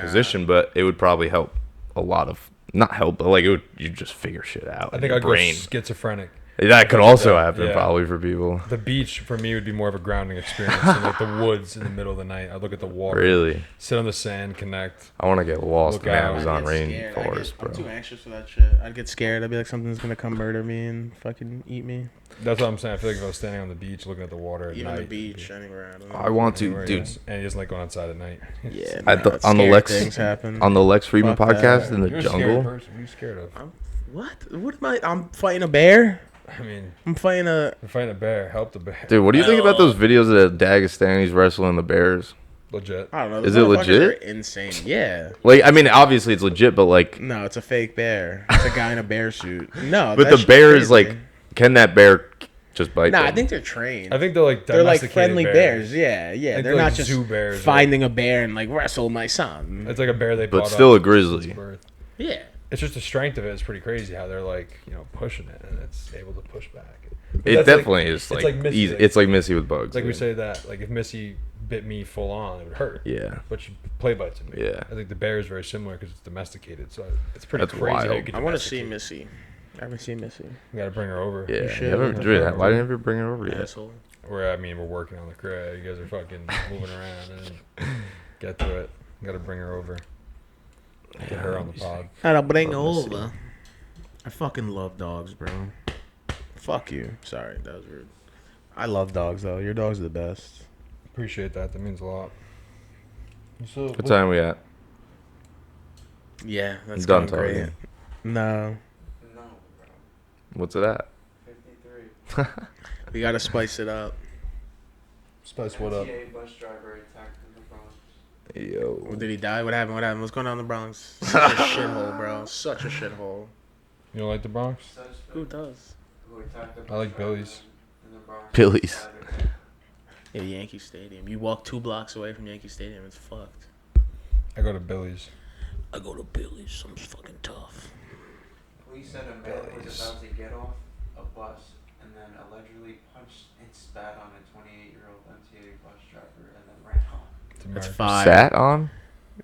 A: position, but it would probably help a lot of, not help, but like it would, you just figure shit out.
C: I
A: in
C: think
A: your
C: I'd
A: brain.
C: go schizophrenic.
A: That could also happen
C: Yeah.
A: probably for people.
C: The beach for me would be more of a grounding experience than like the woods in the middle of the night. I'd look at the water,
A: Really,
C: sit on the sand, connect.
A: I want to get lost
C: Look
A: in the
C: out.
A: Amazon
B: I'd get scared.
A: rainforest,
B: I'm too
A: bro.
B: anxious for that shit. I'd get scared. I'd be like, something's gonna come murder me and fucking eat me.
C: That's what I'm saying. I feel like if I was standing on the beach looking at the water at
B: Even
C: night,
B: the beach, anywhere. I don't know.
A: I want to,
C: anywhere,
A: dude.
C: yes. And he doesn't like going outside at night.
B: Yeah,
A: At the-
B: nah,
A: on the
B: scary
A: Lex-
B: things happen.
A: On the Lex Friedman
B: Fuck that.
A: podcast in the
C: You're a scary
A: jungle.
C: person. What are you scared of?
B: What? What am I? I'm fighting a bear.
C: I mean,
B: I'm fighting a.
C: you're fighting a bear. Help the bear.
A: Dude, what do you think about those videos of Dagestanis wrestling the bears?
C: Legit.
B: I don't know.
A: Is
B: those
A: it
B: motherfuckers
A: legit?
B: are insane. Yeah.
A: Like, I mean, obviously it's legit, but like,
B: No, it's a fake bear. It's a guy in a bear suit. No,
A: but
B: that
A: the
B: shit's
A: bear is
B: crazy.
A: like, can that bear just bite
B: Nah,
A: them?
B: I think they're trained.
C: I think they're like
B: they're like
C: domesticated
B: friendly bears. Yeah, yeah.
C: think
B: They're
C: they're
B: not
C: like
B: just
C: zoo bears,
B: finding a bear and like wrestle my son.
C: It's like a bear they
A: But
C: bought
A: still
C: up
A: a grizzly.
C: since birth.
B: Yeah.
C: It's just the strength of it is pretty crazy how they're like, pushing it and it's able to push back. But
A: It
C: that's
A: definitely
C: like,
A: is
C: it's
A: like,
C: like Missy,
A: easy.
C: like-
A: It's like Missy with bugs.
C: It's like we
A: yeah.
C: say that, like if Missy bit me full on, it would hurt.
A: Yeah.
C: But she play bites me.
A: Yeah.
C: I think the bear is very similar because it's domesticated, so it's pretty
A: That's
C: crazy. How you
A: wild.
C: can
B: I want to see
C: domesticate.
B: Missy. I haven't seen Missy.
C: We gotta bring her over.
A: Yeah.
B: should.
A: You haven't-
B: What the
A: Drew,
B: fuck?
A: why didn't you bring it over yet?
B: Asshole.
C: We're working on the crib. You guys are fucking moving around and get to it. Gotta bring her over. Get her on the pod.
B: Gotta bring
A: Love Missy.
B: over. I fucking love dogs, bro. Fuck you. Sorry, that was rude. I love dogs though. Your dogs are the best.
C: Appreciate that. That means a lot. So,
A: What time we at?
B: Yeah, that's
A: Done
B: going great.
A: talking.
B: No,
D: No, bro.
A: What's it at?
D: 53.
B: we gotta spice it up.
C: Spice what up?
D: MTA bus driver attacked in the Bronx.
A: Yo.
B: Did he die? What happened? What happened? What's going on in the Bronx? Such a shithole, bro. Such a shithole.
C: You don't like the Bronx?
D: Suspect
B: Who does?
D: who attacked the
C: I like
D: bus driver
C: Billy's.
D: in the Bronx
A: Billy's.
D: Saturday.
B: Yeah, Yankee Stadium. You walk 2 blocks away from Yankee Stadium, it's fucked.
C: I go to Billy's.
B: I go to Billy's. I'm fucking tough.
D: Police said a man was about to get off a bus and then allegedly punched and spat on a 28-year-old MTA bus driver and then ran off.
C: It's
B: That's
C: American.
B: fire.
A: Sat on?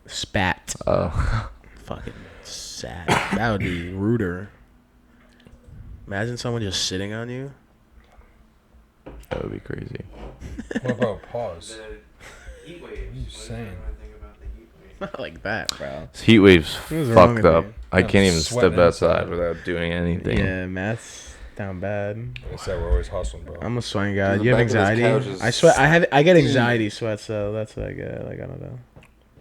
B: Spat.
A: Oh.
B: Fucking sad. That would be ruder. Imagine someone just sitting on you.
A: That would be crazy.
C: What about pause?
D: The heat waves.
C: What are you
D: What does
C: saying?
D: everyone think about the heat waves?
B: Not like that, bro.
A: This heat wave's
B: What's wrong
A: fucked
B: with
A: up.
B: you?
A: I
C: I'm
A: can't even
C: sweating
A: step outside
C: inside.
A: without doing anything.
B: Yeah, math's down bad.
C: Like I said, we're always hustling, bro.
B: I'm a sweating guy.
A: Dude, the
B: You have
A: back of this
B: anxiety?
A: couch is
B: I sweat. I get anxiety sweats, so that's what I get. Like I don't know.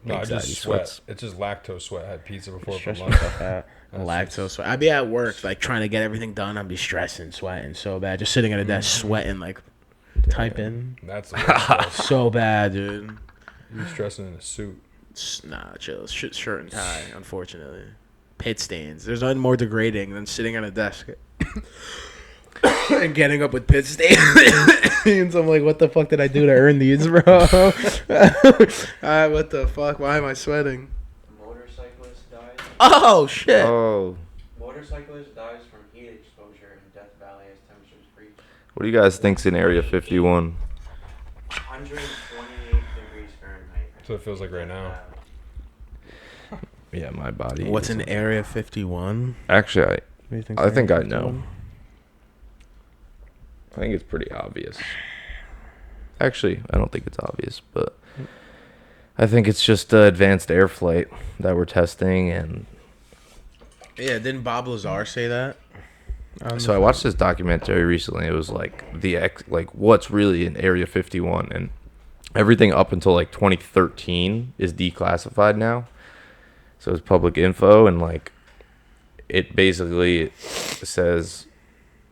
C: No, I
A: Anxiety
C: just sweat.
A: sweats.
C: It's just lactose sweat. I had pizza before for
B: Stress
C: lunch.
B: myself out.
C: That's
B: Lactose
C: just-
B: sweat. I'd be at work, like trying to get everything done. I'd be stressing, sweating so bad. Just sitting at a desk, sweating, like typing.
C: That's the worst stress.
B: So bad, dude.
C: You stressing in a suit.
B: Nah, chill. Shirt and tie, unfortunately. Pit stains. There's nothing more degrading than sitting on a desk and getting up with pit stains. So I'm like, what the fuck did I do to earn these, bro? What the fuck? Why am I sweating?
D: Motorcyclist dies.
B: Oh, shit.
A: Oh.
D: Motorcyclist dies from heat exposure in Death Valley as temperatures reach
A: What do you guys think's in Area 51?
D: 128 degrees Fahrenheit.
C: That's what it feels like right now.
A: Yeah, my body.
B: What's in
A: isn't-
B: Area 51?
A: Actually, I think I
B: Area
A: know.
B: 51?
A: I think it's pretty obvious. Actually, I don't think it's obvious, but I think it's just advanced air flight that we're testing. And
B: Yeah, didn't Bob Lazar say that?
A: so I watched this documentary recently. It was like what's really in Area 51, and everything up until like 2013 is declassified now. So it's public info, and like it basically says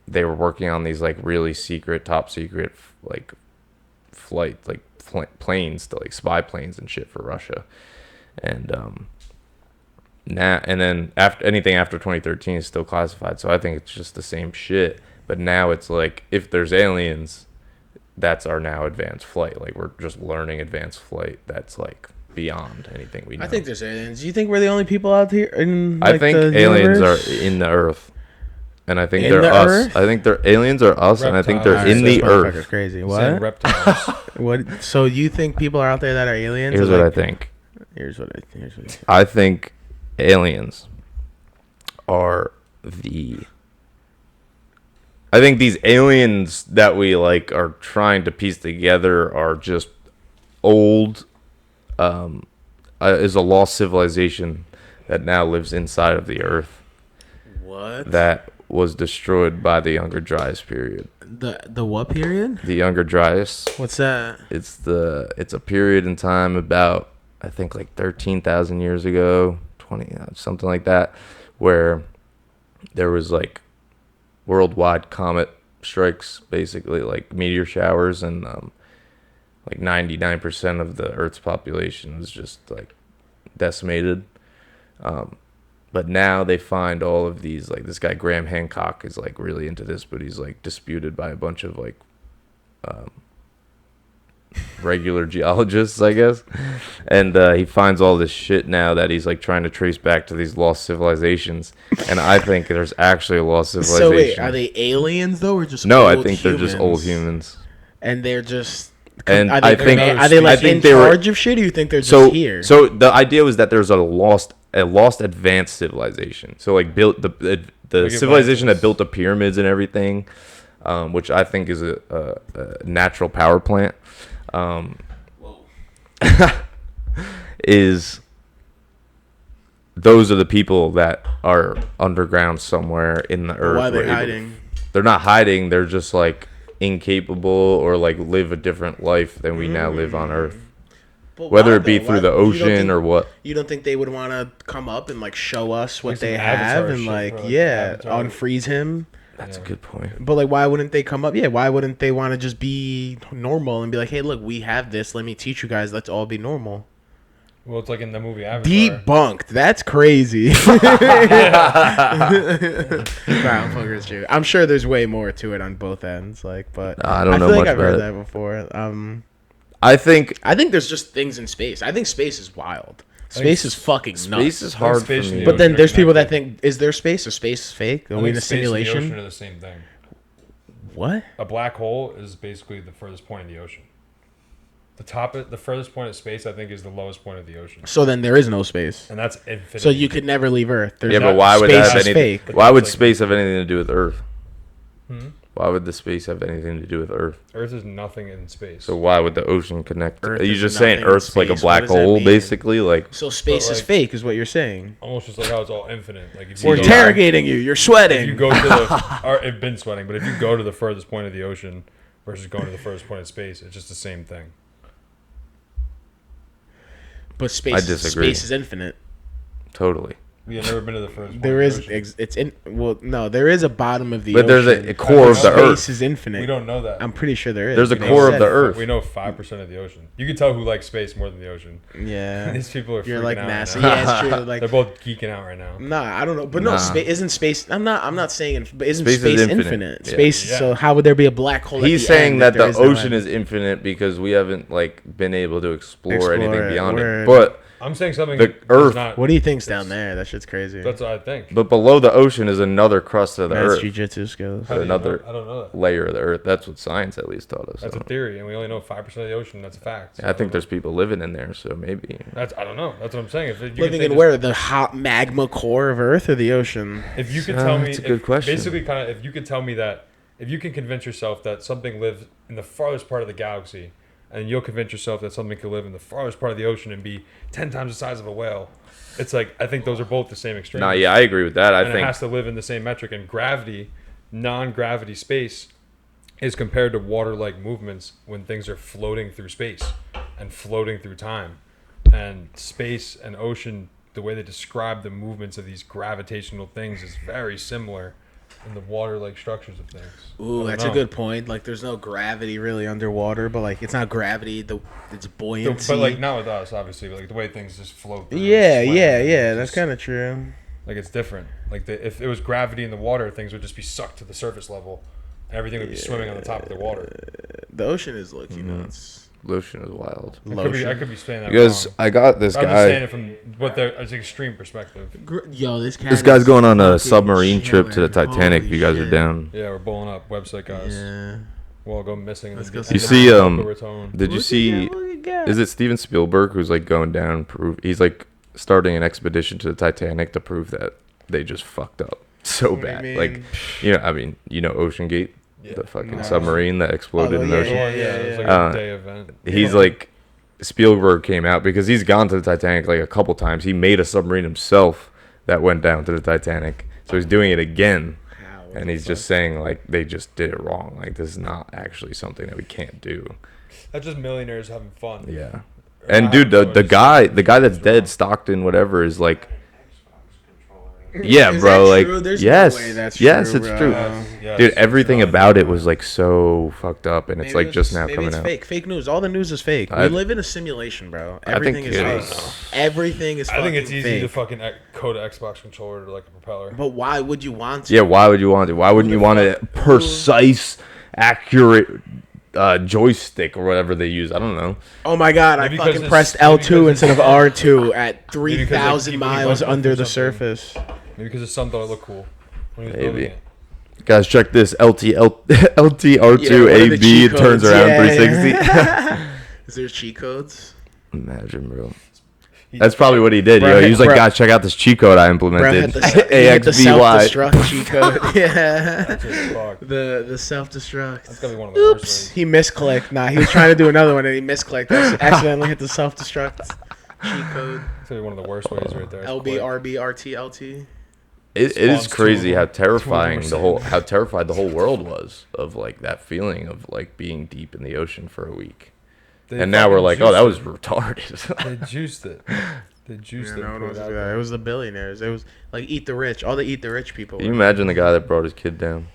A: they were working on these like really secret, top secret like flight, like planes to like spy planes and shit for Russia, and now and then after anything after 2013 is still classified. So I think it's just the same shit. But now it's like if there's aliens, that's our now advanced flight. Like we're just learning advanced flight. That's like beyond anything we know.
B: I think there's aliens. Do you think we're the only people out here in
A: I
B: like,
A: think
B: the
A: aliens
B: universe?
A: are in the Earth, and I think
B: In
A: they're
B: the
A: us.
B: Earth?
A: I think they're aliens are us, and I think they're
C: Reptiles.
A: in
B: This
A: the
B: motherfucker's
A: Earth.
B: crazy.
C: Saying
B: What?
C: reptiles.
B: What? So you think people are out there that are aliens?
A: Here's
B: Or,
A: what I
B: like-
A: think.
B: Here's what I think.
A: I think aliens are the. I think these aliens that we like are trying to piece together are just old. Is a lost civilization that now lives inside of the Earth
B: What?
A: that was destroyed by the Younger Dryas period.
B: The what period?
A: The Younger Dryas.
B: What's that?
A: It's a period in time about I think like 13,000 years ago, 20 something like that, where there was like worldwide comet strikes, basically like meteor showers, and like 99% of the Earth's population was just like decimated. But now they find all of these, like this guy Graham Hancock is like really into this, but he's like disputed by a bunch of like regular geologists, I guess. And he finds all this shit now that he's like trying to trace back to these lost civilizations. And I think there's actually a lost civilization.
B: So wait, are they aliens though, or just
A: No, I
B: old
A: think they're just old
B: humans?
A: humans.
B: And they're just.
A: And
B: are they,
A: I think
B: are they like
A: I think
B: in
A: they were-
B: charge of shit, or you think they're just
A: So
B: here?
A: so the idea was that there's a lost advanced civilization. So like built the
C: Like
A: civilization that
C: Atlantis.
A: built the pyramids and everything, which I think is a natural power plant. Is those are the people that are underground somewhere in the earth.
B: Why are they
A: We're able-
B: hiding?
A: They're not hiding. They're just like incapable or like live a different life than we now live on Earth.
B: But
A: Whether
B: why,
A: it be
B: though?
A: through
B: Why-
A: the
B: you don't
A: ocean
B: think-
A: or what.
B: You don't think they would want to come up and like show us what
C: Like
B: they
C: some
B: have
C: Avatar
B: and
C: shit,
B: like
C: bro, like
B: yeah,
C: Avatar.
B: unfreeze him?
A: That's
C: Yeah.
A: a good point.
B: But like, why wouldn't they come up? Yeah, why wouldn't they want to just be normal and be like, hey, look, we have this. Let me teach you guys. Let's all be normal.
C: Well, it's like in the movie Avatar.
B: Debunked. That's crazy. Fuckers, true. I'm sure there's way more to it on both ends. Like, but
A: I don't know
B: feel
A: much
B: like I've
A: about
B: heard
A: it.
B: that before.
A: I think
B: I think there's just things in space. I think space is wild. Space is fucking nuts.
A: space is hard for
C: space and
A: me.
C: the
B: But then
C: ocean are
B: there's people that
C: connected.
B: think, is there space? Is space fake? Are
C: I
B: we in
C: think
B: a
C: space and the ocean
B: simulation?
C: are the same thing.
B: What?
C: A black hole is basically the furthest point in the ocean. The furthest point of space, I think, is the lowest point of the ocean,
B: So then there is no space.
C: and that's infinity.
B: So you could never leave Earth. There's
A: yeah, but
C: not-
A: why would
B: space
A: that have
B: is
A: anything?
B: fake.
A: Why would
C: It's like-
A: space have anything to do with Earth?
C: Hmm?
A: Why would the space have anything to do with Earth?
C: Earth is nothing in space.
A: So why would the ocean connect?
B: Earth
A: Are you
B: is
A: just saying
B: nothing in
A: Earth's like a
B: space.
A: black
B: What does that
A: hole,
B: mean?
A: basically? Like
B: So space
C: But,
B: is
C: like-
B: fake, is what you're saying.
C: Almost just like how it's all infinite. Like if
B: We're
C: you go,
B: interrogating you. You're
C: if
B: sweating.
C: you go to the, or I've been sweating, but if you go to the furthest point of the ocean versus going to the furthest point of space, it's just the same thing.
B: But space,
A: I disagree.
B: space is infinite.
A: totally.
C: You've never been to the furthest point.
B: There
C: of
B: is,
C: the ocean.
B: it's in. Well, no, there is a bottom of the
A: But
B: ocean.
A: there's a core of the
B: Space
A: Earth.
B: is infinite.
C: We don't know that.
B: I'm pretty sure there is.
A: There's a
B: They
A: core of
B: said
A: the
B: it.
A: Earth.
C: We know 5% of the ocean. You can tell who likes space more than the ocean.
B: Yeah.
C: These people are
B: You're
C: freaking
B: like
C: out
B: NASA.
C: right now.
B: Yeah, it's true. Like,
C: They're both geeking out right now.
B: nah, I don't know. But no,
A: Nah.
B: isn't space? I'm not saying. But isn't
A: Space is
B: space
A: infinite.
B: infinite?
A: Yeah.
B: Space.
C: Yeah.
B: So how would there be a black hole?
A: He's
B: at the
A: saying
B: end
A: that
B: if there
A: the
B: is no
A: ocean
B: end?
A: is infinite because we haven't like been able to explore
B: Explore
A: anything
B: it,
A: beyond
B: word.
A: it. But
C: I'm saying something.
A: The
C: that's
A: Earth-
C: Not,
B: What do you think's down there? That shit's crazy.
C: That's what I think.
A: but below the ocean is another crust of the
B: That's
A: Earth,
B: jujitsu skills.
C: How do you know?
A: another-
C: I don't know that.
A: layer of the Earth. That's what science at least taught us.
C: That's a
A: so.
C: theory, and we only know 5% of the ocean. That's a fact. So
A: I think there's people living in there, so maybe.
C: I don't know. That's what I'm saying. If you could
B: Living
C: take
B: in
C: this-
B: where? The hot magma core of Earth or the ocean?
C: If you could tell me,
A: That's a good question.
C: Basically, kind of, if you could tell me that, if you can convince yourself that something lives in the farthest part of the galaxy, and you'll convince yourself that something could live in the farthest part of the ocean and be 10 times the size of a whale, it's like I think those are both the same extreme.
A: Nah, yeah, I agree with that. I
C: And it
A: think
C: has to live in the same metric. And gravity, non-gravity space, is compared to water-like movements when things are floating through space and floating through time. And space and ocean, the way they describe the movements of these gravitational things is very similar in the water like structures of things. I
B: Ooh,
C: don't
B: that's
C: know.
B: a good point. Like, there's no gravity really underwater, but like, it's not gravity. It's buoyancy.
C: But like not with us, obviously, but like the way things just float. through and
B: yeah,
C: swim,
B: yeah,
C: and
B: yeah.
C: it's
B: That's
C: just-
B: kind of true.
C: like it's different. Like if it was gravity in the water, things would just be sucked to the surface level, and everything would be swimming on the top of the water.
B: The ocean is looking nuts.
A: Lotion is wild.
C: I could be saying that
A: Because
C: wrong.
A: I got this
C: I'm just saying
A: guy.
C: it from what their it's extreme perspective.
B: Yo, this cat.
A: This guy's
B: is
A: going on a
B: fucking
A: submarine trip to the
B: chilling.
A: Titanic. If
B: Holy
A: you guys are
B: shit.
A: down.
C: Yeah, we're blowing up website guys.
B: Yeah.
C: We'll all go missing.
B: Let's
C: and
B: go
C: then
B: see
A: You
B: the
A: see,
C: Boca Raton.
A: did you
B: Look at
A: see?
B: that, look at that.
A: Is it Steven Spielberg who's like going down? He's like starting an expedition to the Titanic to prove that they just fucked up so
B: What do you
A: bad.
B: mean?
A: Like, I mean, Ocean Gate,
C: Yeah.
A: the fucking
B: No.
A: submarine that exploded
B: Oh,
A: in the
B: yeah,
A: ocean.
C: Oh, yeah, it was like
A: yeah.
C: a day event.
A: He's like Spielberg came out because he's gone to the Titanic like a couple times. He made a submarine himself that went down to the Titanic, so he's doing it again.
B: How?
A: And he's just saying like they just did it wrong. Like this is not actually something that we can't do.
C: That's just millionaires having fun.
A: Yeah.
C: Or
A: And
C: not
A: dude,
C: having
A: the
C: fun,
A: guy
C: just-
A: that's dead, Stockton, whatever, is like,
D: Xbox controller.
A: yeah,
B: Is
A: bro,
B: that
A: like,
B: true? There's
A: yes,
B: no way that's
A: yes,
B: true,
A: it's
B: bro.
A: true.
C: Yes,
A: Dude,
C: it's
A: everything
C: not.
A: about it was like so fucked up, and it's like just now
B: maybe
A: coming
B: it's
A: out.
B: fake news. All the news is fake.
A: I-
B: We live in a simulation, bro.
A: I think
B: Everything is
A: it
B: fake.
A: is.
B: Everything is.
C: I think it's
B: fucking
C: easy to
B: fake.
C: fucking code an Xbox controller to like a propeller.
B: But why would you want to?
A: Yeah, why would you want it? Why wouldn't
B: the
A: you want
B: fuck-
A: a precise, accurate joystick or whatever they use? I don't know.
B: Oh my god! I
C: Maybe because
B: fucking
C: it's-
B: pressed
C: maybe
B: L2
C: because
B: instead of
C: it's-
B: R2 at
C: Maybe because, like,
B: 3,000
C: people
B: miles
C: went
B: under
C: through
B: the
C: something.
B: surface.
C: Maybe because his son thought it looked cool when he was
A: Maybe.
C: building it.
A: Guys, check this LT
B: Yeah,
A: R2
B: what are the
A: AB.
B: cheat
A: It turns
B: codes?
A: around
B: Yeah,
A: 360.
B: yeah. Is there cheat codes?
A: Imagine, bro.
C: He-
A: That's probably what he did.
B: Bro,
A: He was like,
B: bro-
A: guys, check out this cheat code I
B: Bro,
A: implemented.
B: hit the
A: AXBY.
B: self-destruct cheat code. Yeah.
C: That's what the fuck.
B: The self-destruct.
C: That's gotta be one of the worst
B: Oops,
C: ways.
B: he misclicked. Nah, he was trying to do another one and he misclicked. Accidentally hit the self-destruct cheat code.
C: That's gonna be one of the worst ways right there.
B: LB, RB, RT, LT.
A: It is
C: Spawns
A: crazy
C: two
A: how
C: of them.
A: terrifying
C: Two of them are
A: how terrified the whole world was of like that feeling of like being deep in the ocean for a week.
C: They
A: And now we're
C: fucking
A: like, oh, that was
C: juiced
A: retarded.
C: it. They juiced it. They juiced it.
B: No,
C: and put it out
B: it
C: there.
B: was the billionaires. It was like Eat the Rich. All the Eat the Rich people.
A: Can you imagine the guy that brought his kid down?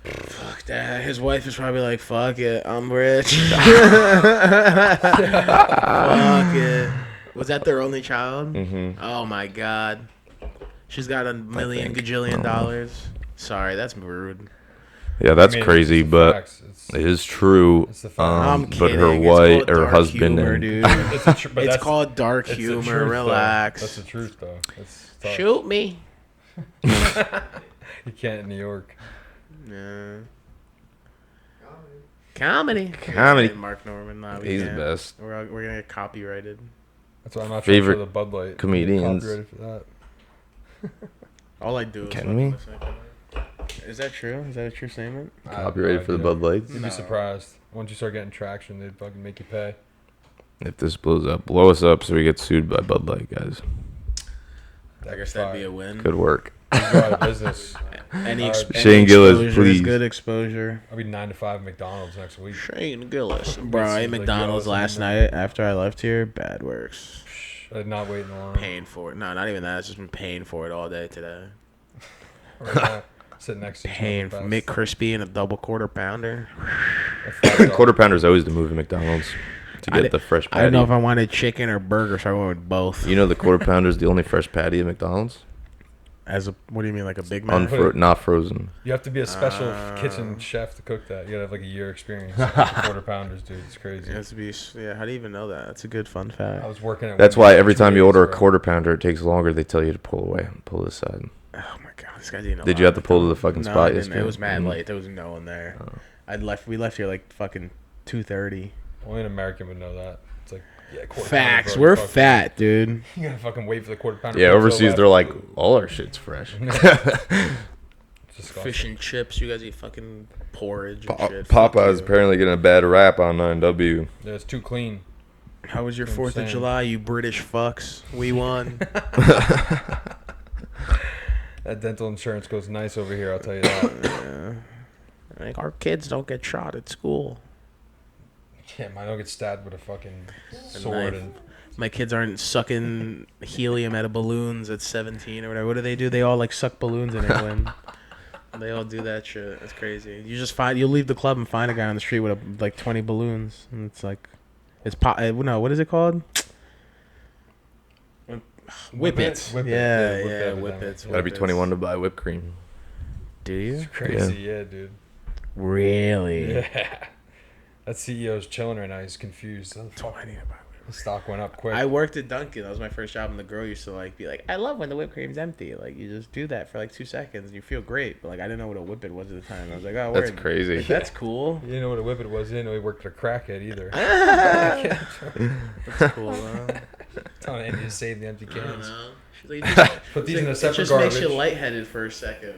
B: Fuck that. His wife is probably like, fuck it, I'm rich. Fuck it. Was that their only child?
A: Mm-hmm.
B: Oh my god. She's got a million
A: think.
B: gajillion dollars. Sorry, that's rude.
A: Yeah, that's
C: I mean,
A: crazy,
C: it's the
A: but
C: facts. It's,
A: it is true.
C: It's the fact.
B: I'm
A: But
B: kidding.
A: her
B: It's
A: wife,
B: called
A: her
B: dark
A: husband,
B: humor,
A: and
B: dude.
C: it's, the tr- but
B: It's
C: that's,
B: called dark
C: it's the
B: humor.
C: truth, though.
B: Relax.
C: That's the truth, though. It's tough.
B: Shoot me.
C: You can't in New York.
B: Yeah. Comedy.
A: Comedy.
B: Hey, Mark Norman. Nah, we
A: he's the
B: can't.
A: best.
B: We're gonna get copyrighted.
C: That's why I'm not
A: Favorite
C: trying to show the Bud Light.
A: comedians.
C: Copyrighted for that.
B: All I do is
A: Can
B: fucking
A: we?
B: listen. Is that true? Is that a true statement?
C: I have no
A: Copyrighted for the
C: idea.
A: Bud Lights.
C: You'd
B: No.
C: be surprised. Once you start getting traction, they'd fucking make you pay.
A: If this blows up, blow us up so we get sued by Bud Light, guys.
B: I guess that'd be a win.
A: Good work.
C: Go out of business.
B: Any,
C: Shane
B: any
A: Gillis,
B: exposure is
A: please.
B: good exposure.
C: I'll be 9 to 5 at McDonald's next week.
B: Shane Gillis. Bro, I ate
C: seems like
B: McDonald's
C: y'all
B: last
C: something.
B: night after I left here. Bad works.
C: I did not wait in the line.
B: Paying for it. No, not even that. I've just been paying for it all day today.
C: Right now, sitting next to each
B: Paying
C: other
B: for
C: fast.
B: McCrispy and a double quarter pounder.
C: A $5
A: Quarter Pounder's always the move at McDonald's to
B: I
A: get the fresh patty.
B: I don't know if I wanted chicken or burger, so I went with both.
A: You know the Quarter Pounder's the only fresh patty at McDonald's?
B: As a, what do you mean, like a Big Mac?
A: Not frozen.
C: You have to be a special
B: Ah.
C: kitchen chef to cook that. You gotta have like a year experience. with the quarter pounders, dude. It's crazy.
B: It has to be. Yeah, how do you even know that? That's a good fun fact.
C: I was working at.
A: That's
C: Wendy's
A: why
C: for
A: every
C: 2
A: time you
C: days,
A: order a
C: bro.
A: Quarter Pounder, it takes longer. They tell you to pull away, pull this side.
B: Oh my god, this guy didn't know.
A: Did you have to pull to the fucking
B: No,
A: spot
B: I didn't.
A: yesterday?
B: It was mad
A: Mhm.
B: late. There was no one there.
A: Oh.
B: We left here like fucking 2:30.
C: Only an American would know that. It's like yeah, quarter
B: Facts.
C: pounder, bro.
B: We're
C: You fucking-
B: fat, dude.
C: You gotta fucking wait for the quarter pounder.
A: Yeah,
C: to fill
A: overseas
C: up.
A: they're like, all our shit's fresh.
C: It's disgusting.
B: Fish and chips. You guys eat fucking porridge and shit. Fuck
A: Popeye's
B: you.
A: apparently getting a bad rap on 9W.
C: Yeah, it's too clean.
B: How was your
C: I'm
B: 4th of
C: saying.
B: July, you British fucks? We won.
C: That dental insurance goes nice over here. I'll tell you that.
B: Yeah. Like, our kids don't get shot at school.
C: Yeah, mine don't get stabbed with a fucking
B: knife.
C: sword and
B: My kids aren't sucking helium out of balloons at 17 or whatever. What do? They all like suck balloons in England. They all do that shit. It's crazy. You'll leave the club and find a guy on the street with like 20 balloons, and it's like, no, what is it called? Whippets.
C: Whip it.
B: Yeah,
C: Yeah,
B: yeah,
C: whip
B: whippets.
A: Gotta be 21 to buy whipped cream.
B: Do you?
C: It's crazy, yeah, dude.
B: Really?
C: Yeah. That CEO's chilling right now. He's confused.
B: 20.
C: The stock went up quick.
B: I worked at Dunkin'. That was my first job, and the girl used to like be like, "I love when the whipped cream's empty. Like you just do that for like 2 seconds, and you feel great." But like I didn't know what a whippet was at the time. I was like, "Oh,
A: That's
B: word.
A: crazy.
B: Like, that's cool."
C: You didn't know what a whippet was. You didn't know he worked at a crackhead either.
B: That's cool, though.
C: Telling Andy to save the empty
B: I don't
C: cans.
B: know. She's like,
C: Put these in a
B: it
C: separate
B: just
C: garbage.
B: makes you lightheaded for a second.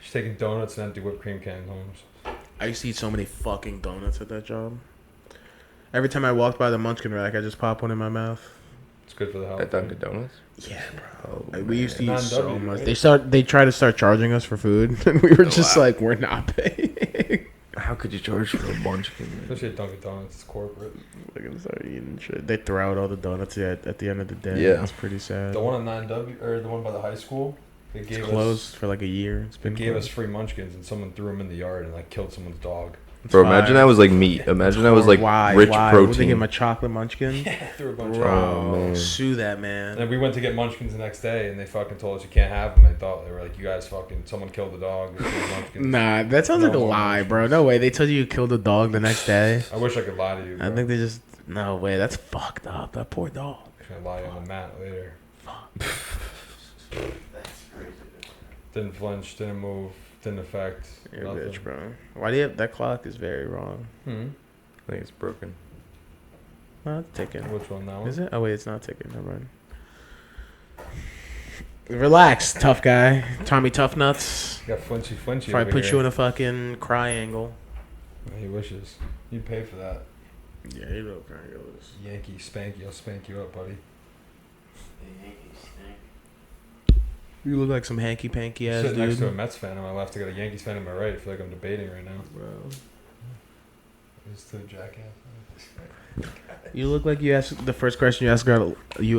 C: She's taking donuts and empty whipped cream cans home.
B: I used to eat so many fucking donuts at that job. Every time I walked by the Munchkin rack, I just pop one in my mouth.
C: It's good for the health.
A: At Dunkin' Donuts?
B: Yeah, bro.
A: Oh,
B: We used to eat so
C: Non-W,
B: much.
C: right?
B: They tried to start charging us for food, and we were just
A: wow.
B: like, we're not paying.
A: How could you charge for a munchkin?
C: Especially at Dunkin' Donuts. It's corporate.
B: We're gonna start eating shit. They throw out all the donuts at the end of the day.
A: Yeah.
B: It's pretty sad.
C: The one on 9W, or the one by the high school, they
B: It's
C: gave
B: closed for like a year. It's
C: They
B: been
C: gave us
B: closed.
C: free munchkins and someone threw them in the yard and like killed someone's dog.
B: It's
A: Bro,
B: fine.
A: imagine that was like meat. Imagine that was like
B: Why?
A: rich
B: Why? Would they give
A: protein.
B: him a chocolate munchkin?
C: Threw a bunch of
B: Bro,
A: Oh, man.
B: sue that
C: And
B: man.
C: then we went to get munchkins the next day and they fucking told us you can't have them. They thought they were like, you guys fucking, someone killed the dog. There's no munchkins.
B: Nah, that sounds
C: No
B: like a
C: more
B: lie, bro.
C: munchkins.
B: No way. They told you you killed a dog the next day.
C: I wish I could lie to you. Bro.
B: I think they just no way. That's fucked up. That poor dog.
C: I'm gonna lie on the mat later.
D: That's crazy.
C: Didn't flinch, didn't move, didn't affect.
B: You're a
C: nothing.
B: bitch, bro. Why do you have that clock? Is very wrong.
C: Hmm.
A: I think it's broken.
B: Not ticking.
C: Which one? That one?
B: Is it? Oh wait, it's not ticking. Never mind. Relax, tough guy. Tommy Tough Nuts.
C: You got flinchy.
B: If I put you in a fucking cry angle.
C: He wishes. You'd pay for that.
B: Yeah, you know triangles.
C: Yankee spanky. I'll spank you up, buddy.
D: The Yankees stink.
B: You look like some hanky panky ass
C: Sitting next to a
B: dude.
C: Mets fan on my left. I got a Yankees fan on my right. I feel like I'm debating right now.
B: Bro.
C: It's the jackass.
B: You look like you ask the first question you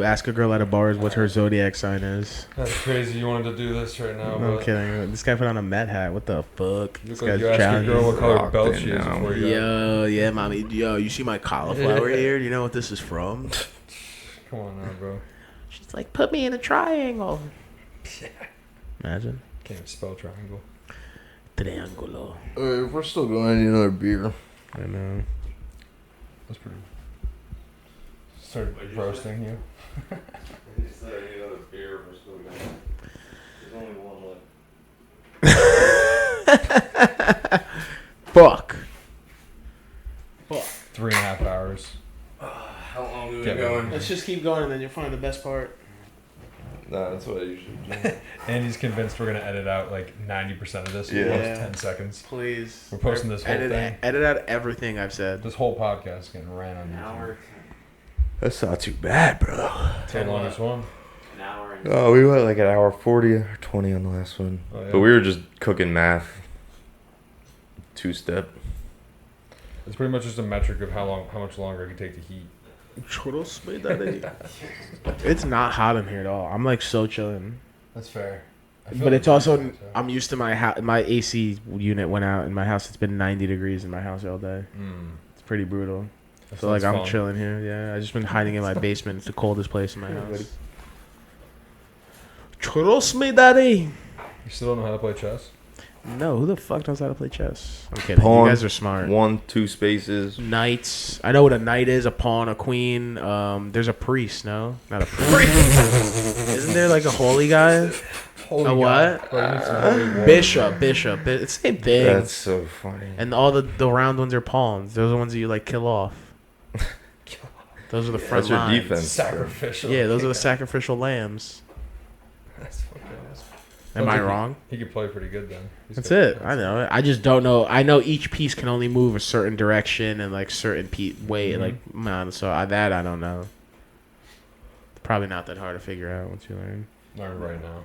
B: ask a girl at a bar is what her zodiac sign is.
C: That's crazy. You wanted to do this right now,
B: No, I'm
C: but
B: kidding. This guy put on a Met hat. What the fuck?
C: you
B: This
C: look like
B: guy's
C: you asked your
B: challenging.
C: girl what color
A: Locked
C: belt
A: in
C: she is
A: now.
C: before you got.
B: Yo, yeah, mommy. Yo, you see my cauliflower here? Do you know what this is from?
C: Come on now, bro.
B: She's like, put me in a triangle. Imagine.
C: Can't even spell triangle.
B: Triangulo.
A: If we're still going, I need another beer.
B: I know.
C: That's pretty. Started roasting you.
A: You said I need another beer. We're still going. There's only one left.
B: Fuck.
C: 3.5 hours.
A: How long do we
C: Get going?
B: Let's just keep going and then you'll find the best part.
A: Nah, that's what I usually do.
C: Andy's convinced we're gonna edit out like 90% of this.
A: Yeah.
C: In
B: Yeah.
C: 10 seconds.
B: Please.
C: We're posting this whole
B: edit,
C: thing.
B: Edit out everything I've said.
C: This whole podcast is getting ran on
D: An
C: YouTube.
D: hour,
A: That's not too bad, bro.
C: It's the longest one.
D: an hour and
A: Oh, we went like an hour 40 or 20 on the last one.
C: Oh, yeah.
A: But we were just cooking math. 2-step.
C: It's pretty much just a metric of how much longer it can take to heat.
B: It's not hot in here at all. I'm like so chilling.
C: That's fair.
B: But it's also I'm used to my house. My AC unit went out in my house. It's been 90 degrees in my house all day. It's pretty brutal. So like I'm chilling here. Yeah, I just been hiding in my basement. It's the coldest place in my house. Trust me, daddy.
C: You still don't know how to play chess?
B: No, who the fuck knows how to play chess? I'm kidding.
A: Pawn.
B: You guys are smart.
A: 1, 2 spaces.
B: Knights. I know what a knight is. A pawn, a queen. There's a priest. No, not a priest. Isn't there like a holy guy?
C: Holy
B: A what?
C: Bro, you need some holy water.
B: Bishop. It's the same thing.
A: That's so funny.
B: And all the round ones are pawns. Those are the ones that you like kill off. Those are the front
A: That's your
B: lines.
A: defense.
C: Sacrificial.
B: Yeah, those are the sacrificial lambs.
C: That's fucking awesome.
B: Am
C: Sounds
B: I
C: like
B: wrong?
C: He could play pretty good then.
B: That's it. I know. I just don't know. I know each piece can only move a certain direction and like certain way.
C: Mhm.
B: Like man, so I don't know. Probably not that hard to figure out once you learn.
C: Learn right now.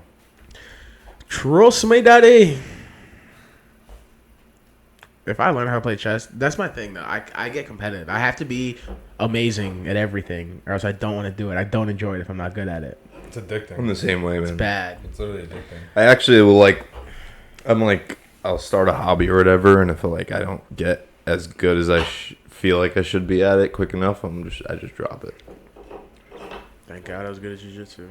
B: Trust me, daddy. If I learn how to play chess, that's my thing though. I get competitive. I have to be amazing at everything, or else I don't want to do it. I don't enjoy it if I'm not good at it.
C: It's addicting.
A: I'm the same way,
B: It's
A: man.
B: bad.
C: It's literally addicting.
A: I actually will like I'm like, I'll start a hobby or whatever, and if like I don't get as good as I feel like I should be at it quick enough, I just drop it.
B: Thank God I was good at jiu-jitsu.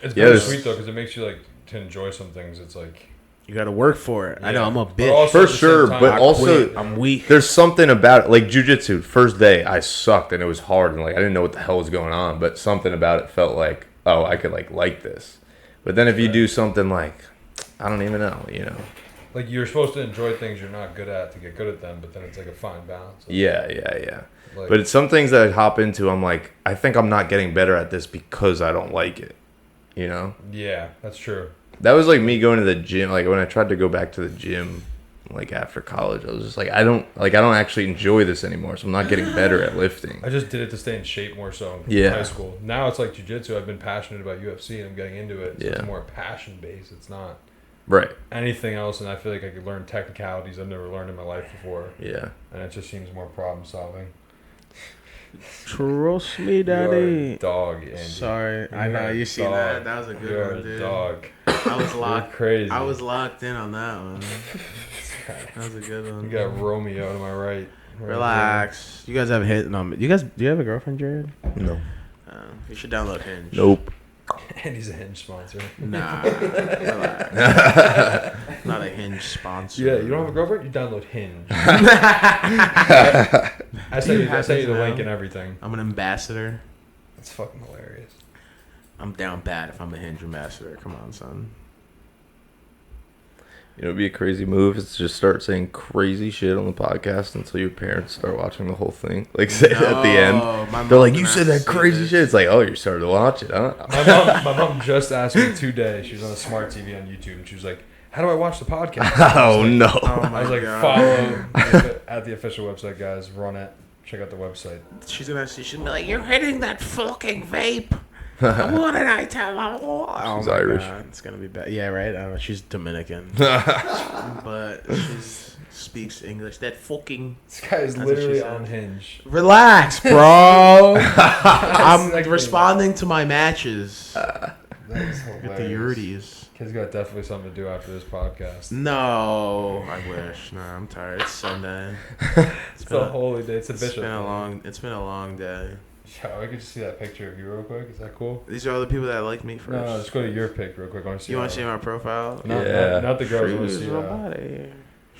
C: It's
A: Yeah,
C: bittersweet though, because it makes you like to enjoy some things. It's like
B: You got to work for it. I know
C: Yeah.
B: I'm a
C: But
B: bitch.
C: also
A: For
C: at the same
A: sure,
C: time,
A: but
C: I
A: also-
C: quit.
B: I'm weak.
A: There's something about it, like jujitsu. First day, I sucked and it was hard, and like I didn't know what the hell was going on. But something about it felt like, oh, I could like this. But then if you do something like, I don't even know, you know.
C: Like you're supposed to enjoy things you're not good at to get good at them, but then it's like a fine balance.
A: Yeah.
C: Like,
A: But it's some things that I hop into. I'm like, I think I'm not getting better at this because I don't like it. You know.
C: yeah, that's true.
A: That was like me going to the gym. Like when I tried to go back to the gym, like after college, I was just like, I don't actually enjoy this anymore. So I'm not getting better at lifting.
C: I just did it to stay in shape more so in
A: Yeah.
C: high school. Now it's like jiu-jitsu. I've been passionate about UFC and I'm getting into it. So
A: Yeah.
C: it's more passion based. It's not
A: Right.
C: anything else, and I feel like I could learn technicalities I've never learned in my life before,
A: Yeah.
C: and it just seems more problem solving.
B: Trust me,
C: You're a
B: Daddy.
C: dog, Andy.
B: Sorry, I
C: You're
B: know
C: a
B: you seen
C: dog.
B: that. That was a good
C: You're
B: one,
C: a
B: dude.
C: dog.
B: I was
C: You're
B: locked.
C: crazy.
B: I was locked in on that one. That was a good
C: You
B: one.
C: got Romeo to my right.
B: Relax. You guys have hit no. You guys, do you have a girlfriend, Jared?
A: No.
B: You should download Hinge.
A: Nope.
C: Andy's a Hinge sponsor.
B: Nah. Relax. Not a Hinge sponsor.
C: Yeah, you don't have a girlfriend? You download Hinge. I
B: Do
C: sent
B: you
C: you, I
B: have
C: sent you
B: this
C: the link
B: now?
C: and everything.
B: I'm an ambassador.
C: That's fucking hilarious.
B: I'm down bad if I'm a Hinge ambassador. Come on, son.
A: You know, it'd be a crazy move is to just start saying crazy shit on the podcast until your parents start watching the whole thing. Like, say it at the end. They're like, you said that crazy shit. It's like, oh, you started to watch it, huh?
C: My mom just asked me today. She was on a smart TV on YouTube, and she was like, "How do I watch the podcast?"
A: Oh, no.
B: Oh
C: I
B: my
C: was like,
B: God.
C: "Follow at the official website, guys. Run it. Check out the website."
B: She's gonna see. She'll be like, "You're hitting that fucking vape." What did I tell her? Oh
A: She's
B: my
A: Irish.
B: God, it's gonna be bad. Yeah, right. I don't know. She's Dominican, but she speaks English. That fucking.
C: This guy is
B: That's what she
C: literally
B: said.
C: on Hinge.
B: Relax, bro. I'm
C: Exactly.
B: responding to my matches.
C: That is
B: Get the
C: hilarious.
B: Yurdies.
C: Kid's got definitely something to do after this podcast.
B: No, I wish. No, I'm tired. It's Sunday.
C: It's a holy day. It's a
B: It's
C: bishop.
B: been a long. It's been a long day.
C: Yeah, I could just see that picture of you real quick. Is that cool?
B: These are all the people that like me first.
C: No, just go to your pic real quick. I want to see.
B: You want to
C: all
B: see my profile?
C: Not,
A: Yeah.
C: not the girls. I want to
B: Shoes
C: see.
B: my body.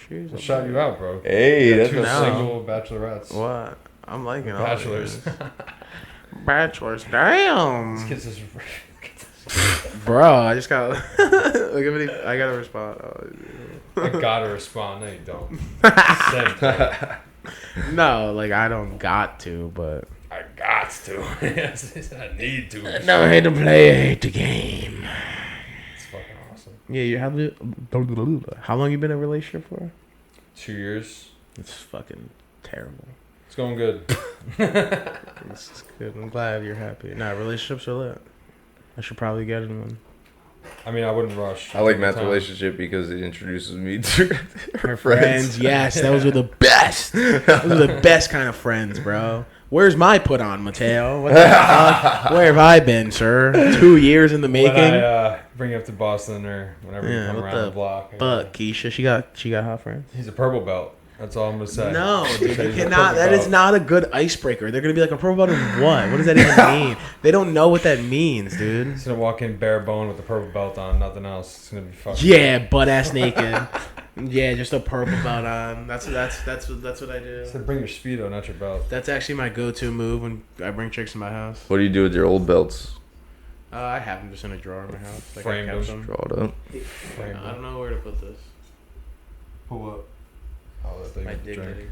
B: Shoes.
C: I
B: my
C: shot
B: body.
C: you out, bro.
A: Hey,
C: You got
A: that's
C: two
B: No.
C: single bachelorettes.
B: What? I'm liking all
C: Bachelors.
B: these. Bachelors. Damn.
C: This kid's just.
B: Bro, I just got. Look at me. I got a response.
C: I gotta respond. No, you don't. Same thing.
B: No, like I don't got to, but.
C: I got to. I need to.
B: No, I hate to play. I hate the game.
C: It's fucking awesome.
B: Yeah, you have. How long you been in a relationship for?
C: 2 years.
B: It's fucking terrible.
C: It's going good.
B: It's good. I'm glad you're happy. Nah, relationships are lit. I should probably get in one.
C: I mean, I wouldn't rush.
A: I like
C: Take my
A: Matt's
C: time.
A: relationship because it introduces me to her
B: Friends,
A: friends.
B: yes, those are the best. Those are the best kind of friends, bro. Where's my put on, Mateo? What the fuck? Where have I been, sir? 2 years in the
C: When
B: making.
C: I bring you up to Boston or whenever
B: Yeah,
C: you come
B: what
C: around
B: the
C: the block.
B: Fuck, Keisha, she got hot friends.
C: He's a purple belt. That's all I'm gonna say.
B: No, dude,
C: He's
B: you
C: a
B: cannot.
C: purple
B: That is
C: belt.
B: not a good icebreaker. They're gonna be like a purple belt in what? What does that even mean? They don't know what that means, dude.
C: He's gonna walk in bare bone with a purple belt on, nothing else. It's gonna be fucking.
B: Yeah, butt ass naked. Yeah, just a purple belt on. That's what I do.
C: So bring your speedo, not your belt.
B: That's actually my go-to move when I bring chicks to my house.
A: What do you do with your old belts?
B: I have them just in a drawer in my house. Like I
C: Framed
B: kept
C: them.
B: them.
A: Draw it up.
B: I don't know where to put this.
C: Pull up. Oh, that thing
B: My
C: with the drink.
B: dignity.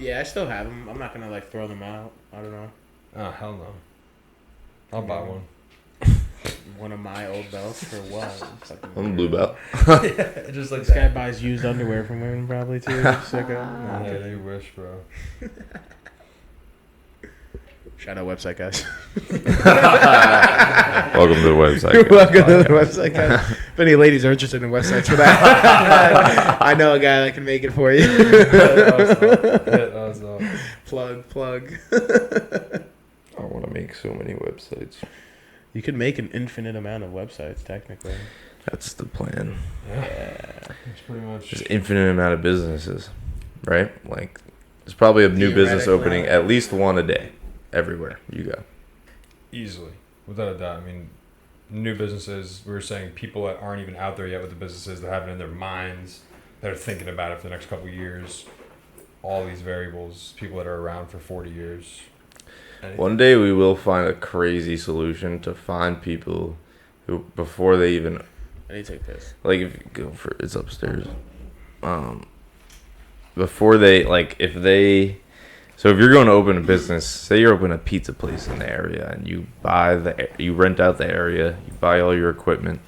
B: Yeah, I still have them. I'm not gonna like throw them out. I don't know.
C: Oh hell no. I'll buy one.
B: One of my old belts for what? Fucking
A: I'm a blue belt.
C: Just like
B: This guy
C: that.
B: buys used underwear from women probably too. Sicko. No, I'm
C: Yeah,
B: kidding.
C: you wish, bro.
B: Shout out website guys.
A: Welcome to the website.
B: You're welcome to the website guys. If any ladies are interested in websites for that, I know a guy that can make it for you. Plug.
A: I want to make so many websites.
B: You could make an infinite amount of websites technically.
A: That's the plan.
C: It's pretty much.
A: There's infinite amount of businesses, right? Like, there's probably a new business
B: Theoretically.
A: opening, at least one a day, everywhere you go.
C: Easily, without a doubt. I mean, new businesses, we were saying people that aren't even out there yet with the businesses, that have it in their minds, that are thinking about it for the next couple of years. All these variables, people that are around for 40 years. Anything.
A: One day we will find a crazy solution to find people who, before they even,
B: I need to take this.
A: like, if you go for, it's upstairs. Before they, like, if they, so if you're going to open a business, say you're opening a pizza place in the area and you you rent out the area, you buy all your equipment.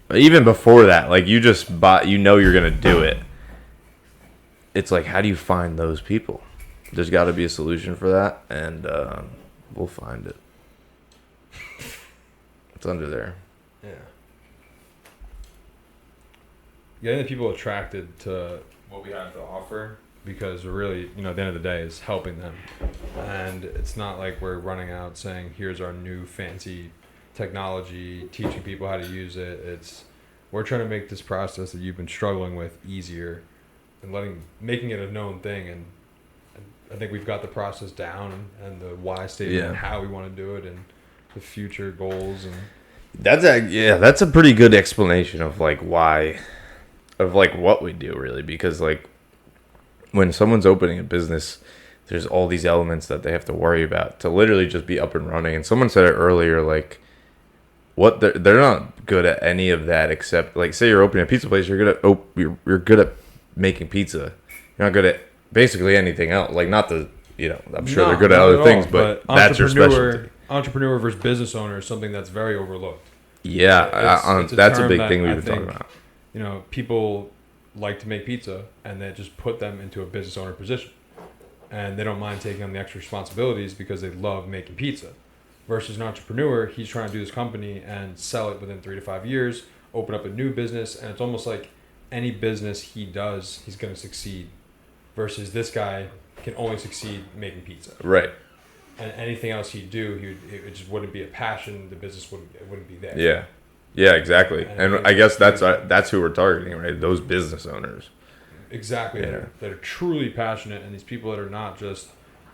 A: But even before that, like, you just buy, you know you're going to do it. It's like, how do you find those people? There's got to be a solution for that, and we'll find it. It's under there.
C: Yeah. Getting the people attracted to what we have to offer, because we're really, at the end of the day, is helping them. And it's not like we're running out saying, here's our new fancy technology, teaching people how to use it. We're trying to make this process that you've been struggling with easier, and making it a known thing. And I think we've got the process down, and the why statement, and how we want to do it, and the future goals. And
A: that's a pretty good explanation of like why, of like what we do really, because like when someone's opening a business, there's all these elements that they have to worry about to literally just be up and running. And someone said it earlier, like, what they're not good at any of that except, like, say you're opening a pizza place, you're good at making pizza. You're not good at basically anything else. Like, not the, I'm sure they're good at other things, but that's your specialty.
C: Entrepreneur versus business owner is something that's very overlooked.
A: Yeah,
C: It's
A: that's a
C: term
A: big
C: that
A: thing
C: I
A: we've been talking
C: think,
A: about.
C: People like to make pizza, and then just put them into a business owner position, and they don't mind taking on the extra responsibilities because they love making pizza. Versus an entrepreneur, he's trying to do this company and sell it within 3 to 5 years, open up a new business, and it's almost like any business he does, he's going to succeed. Versus this guy can only succeed making pizza.
A: Right.
C: And anything else he'd do, it just wouldn't be a passion. The business wouldn't be there.
A: Yeah. Yeah, exactly.
C: And
A: And I guess that's who we're targeting, right? Those business owners.
C: Exactly.
A: Yeah.
C: That are truly passionate, and these people that are not just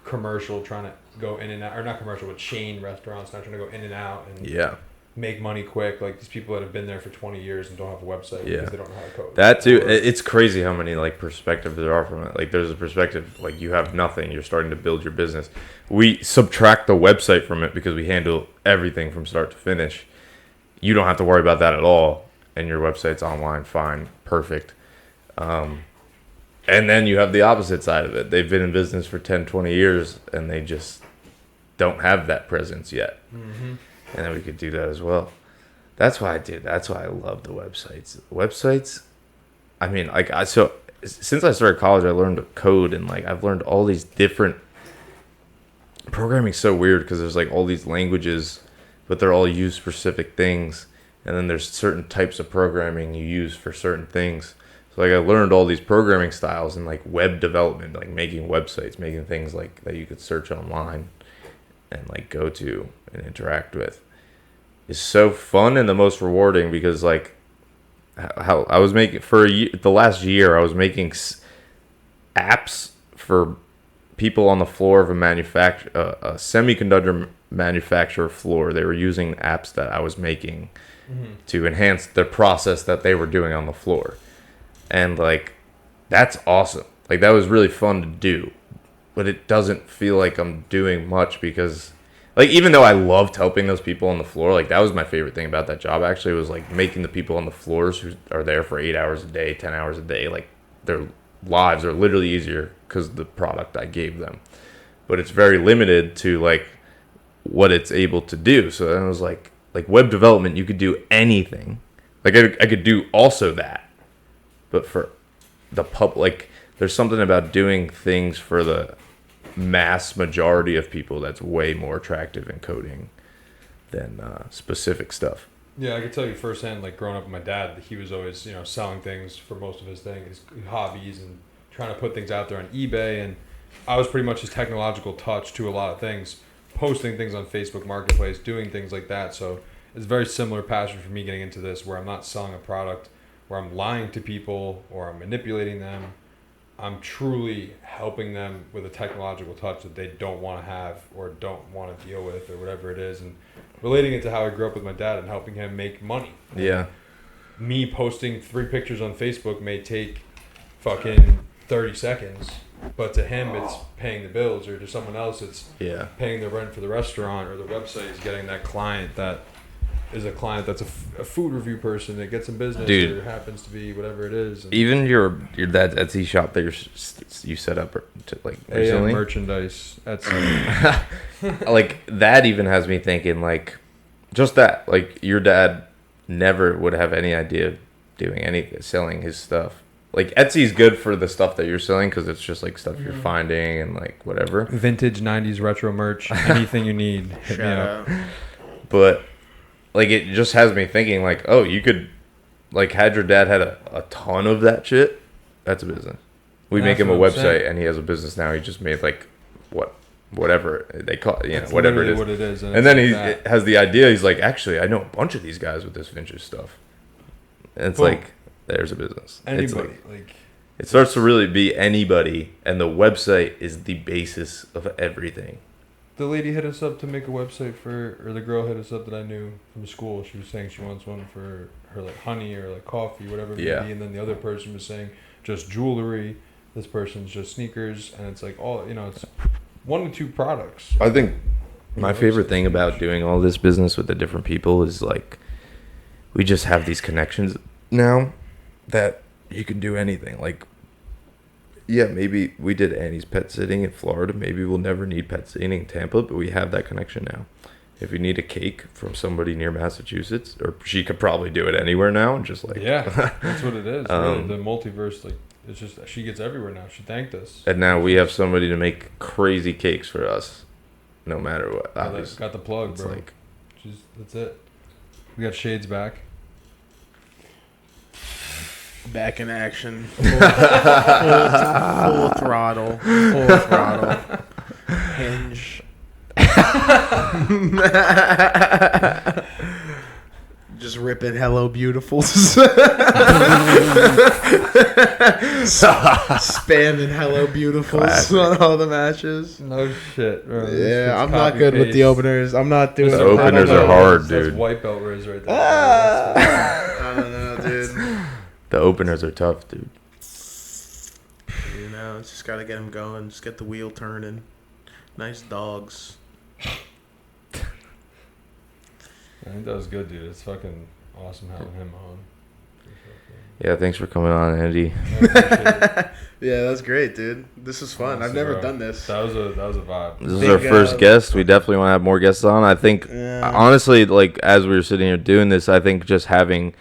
C: commercial, trying to go in and out, or not commercial, but chain restaurants, not trying to go in and out and
A: Yeah.
C: make money quick. Like these people that have been there for 20 years and don't have a website because they don't know how to code.
A: That too. It's crazy how many like perspectives there are from it. Like there's a perspective like you have nothing, you're starting to build your business. We subtract the website from it because we handle everything from start to finish. You don't have to worry about that at all, and your website's online, fine, perfect. And then you have the opposite side of it. They've been in business for 10, 20 years, and they just don't have that presence yet.
C: Mm-hmm.
A: And then we could do that as well. That's why I love the websites. Websites, I mean, like, since I started college, I learned code, and like I've learned all these different programming's so weird because there's like all these languages, but they're all used for specific things. And then there's certain types of programming you use for certain things. So like I learned all these programming styles and like web development, like making websites, making things like that you could search online and like go to and interact with is so fun and the most rewarding because like how I was making for the last year, I was making apps for people on the floor of a semiconductor manufacturer floor. They were using apps that I was making to enhance the process that they were doing on the floor. And like, that's awesome. Like that was really fun to do, but it doesn't feel like I'm doing much because like, even though I loved helping those people on the floor, like that was my favorite thing about that job actually was like making the people on the floors who are there for 8 hours a day, 10 hours a day, like their lives are literally easier because of the product I gave them. But it's very limited to like what it's able to do. So then it was like web development, you could do anything. Like I could do also that. But for the like there's something about doing things for the mass majority of people that's way more attractive in coding than specific stuff.
C: Yeah, I can tell you firsthand, like growing up with my dad, he was always, selling things for most of his things, his hobbies, and trying to put things out there on eBay. And I was pretty much his technological touch to a lot of things, posting things on Facebook Marketplace, doing things like that. So it's a very similar passion for me getting into this, where I'm not selling a product, where I'm lying to people or I'm manipulating them. I'm truly helping them with a technological touch that they don't want to have or don't want to deal with or whatever it is, and relating it to how I grew up with my dad and helping him make money.
A: Yeah.
C: Me posting 3 pictures on Facebook may take fucking 30 seconds, but to him it's paying the bills, or to someone else it's
A: Yeah.
C: paying the rent for the restaurant, or the website is getting that client that is a client that's a food review person that gets some business,
A: Dude.
C: or happens to be whatever it is. And
A: Even your dad's Etsy shop that you set up like
C: AM
A: recently,
C: merchandise. That's
A: like that even has me thinking like just that, like your dad never would have any idea of doing selling his stuff. Like Etsy's good for the stuff that you're selling because it's just like stuff you're finding and like whatever.
C: vintage 90s retro merch. Anything you need, hit me up.
A: But like it just has me thinking like, oh, you could like had your dad had a ton of that shit, that's a business. We
C: That's
A: make him a
C: what I'm saying.
A: website and he has a business now. He just made like whatever they call it,
C: That's
A: whatever it
C: literally
A: is.
C: what it is.
A: And
C: it's
A: then
C: like
A: he
C: that.
A: has the idea. He's like, actually, I know a bunch of these guys with this vintage stuff. And it's
C: Boom.
A: like, there's a business. It's
C: Anybody.
A: like, it starts to really be anybody, and the website is the basis of everything.
C: The lady hit us up to make a website or the girl hit us up that I knew from school. She was saying she wants one for her like honey or like coffee, whatever it
A: Yeah.
C: may be. And then the other person was saying just jewelry. This person's just sneakers, and it's like all it's 1 to 2 products.
A: I think my
C: Yeah,
A: favorite
C: website's
A: thing about
C: huge.
A: doing all this business with the different people is like, we just have these connections now that you can do anything. Like, yeah, maybe we did Annie's pet sitting in Florida. Maybe we'll never need pet sitting in Tampa, but we have that connection now. If we need a cake from somebody near Massachusetts, or she could probably do it anywhere now, and just like,
C: Yeah, that's what it is.
A: Um,
C: really. The multiverse, like it's just she gets everywhere now. She thanked us.
A: and now we have somebody to make crazy cakes for us, no matter what. Obviously,
C: Got the plug,
A: it's
C: bro.
A: like,
C: That's it. We got shades back.
B: Back in action. Full throttle. Full throttle. Hinge. Just ripping Hello Beautifuls. Spamming Hello Beautifuls
A: Classic.
B: on all the matches.
C: No shit, bro.
B: Yeah, I'm not good with the openers. I'm not doing
A: The
B: I don't
A: openers
B: know.
A: are hard,
C: That's
A: dude.
C: white belt riz right there.
B: I don't know, dude.
A: the openers are tough, dude.
B: You know, it's just gotta get them going. Just get the wheel turning. Nice dogs.
C: I think that was good, dude. It's fucking awesome having him on.
A: Yeah, thanks for coming on, Andy.
C: I appreciate it.
B: Yeah, that's great, dude. This is fun. I've
C: Honestly,
B: never
C: bro.
B: done this.
C: That was a vibe.
A: This is
B: Big,
A: our first
B: uh,
A: guest. We definitely want to have more guests on. I think,
B: Yeah.
A: honestly, like, as we were sitting here doing this, I think just having,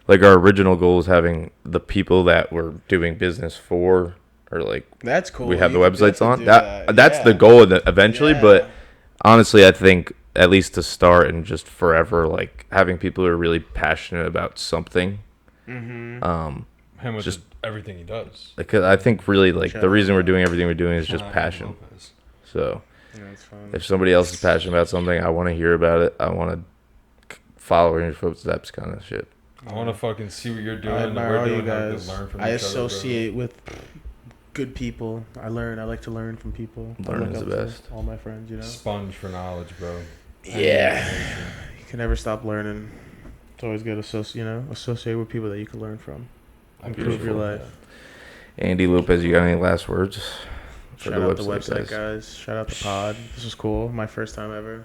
A: like, our original goal is having the people that we're doing business for, or, like,
B: That's cool.
A: we have the
B: You could
A: websites on.
B: definitely do
A: That's
B: Yeah.
A: the goal eventually,
B: Yeah.
A: but honestly, I think, at least to start and just forever, like, having people who are really passionate about something.
B: Mm-hmm.
C: Him with
A: Just-
C: everything he does.
A: Because I think really, like,
B: Shout
A: the
B: out.
A: reason we're doing everything we're doing is just
C: Shout out
A: passion.
C: Andy Lopez.
A: So
B: Yeah, it's fun.
A: if somebody else is passionate about something, I want to hear about it. I want to follow in your footsteps, kind of shit.
C: I want to fucking see what you're doing
B: I
C: and
B: admire
C: we're
B: all you
C: doing. How we
B: guys.
C: can learn from
B: I
C: each other, bro.
B: associate with good people. I like to learn from people. I
A: Learning's
B: look
A: the
B: up to
A: best.
B: all my friends, you know.
C: Sponge for knowledge, bro.
B: Yeah. You can never stop learning. It's always good to associate with people that you can learn from. Improve your life.
A: Andy Lopez, you got any last words? for
B: Shout out the website,
A: guys?
B: guys. Shout out the pod. This was cool. My first time ever.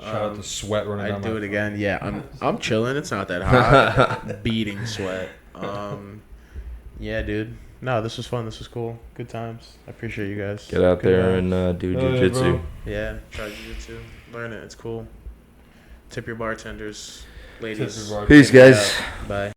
C: Shout out to sweat running down
B: I'd
C: my
B: do it
C: front.
B: again. Yeah, I'm chilling. It's not that hot. Beating sweat. Yeah, dude. No, this was fun. This was cool. Good times. I appreciate you guys.
A: Get out
B: Good
A: there
B: vibes.
A: and do
C: Hell yeah,
A: jujitsu.
C: bro.
B: Yeah, try jiu-jitsu. Learn it. It's cool. Tip your bartenders,
C: Tip
B: ladies.
C: your bar-
A: Peace, guys.
B: Bye.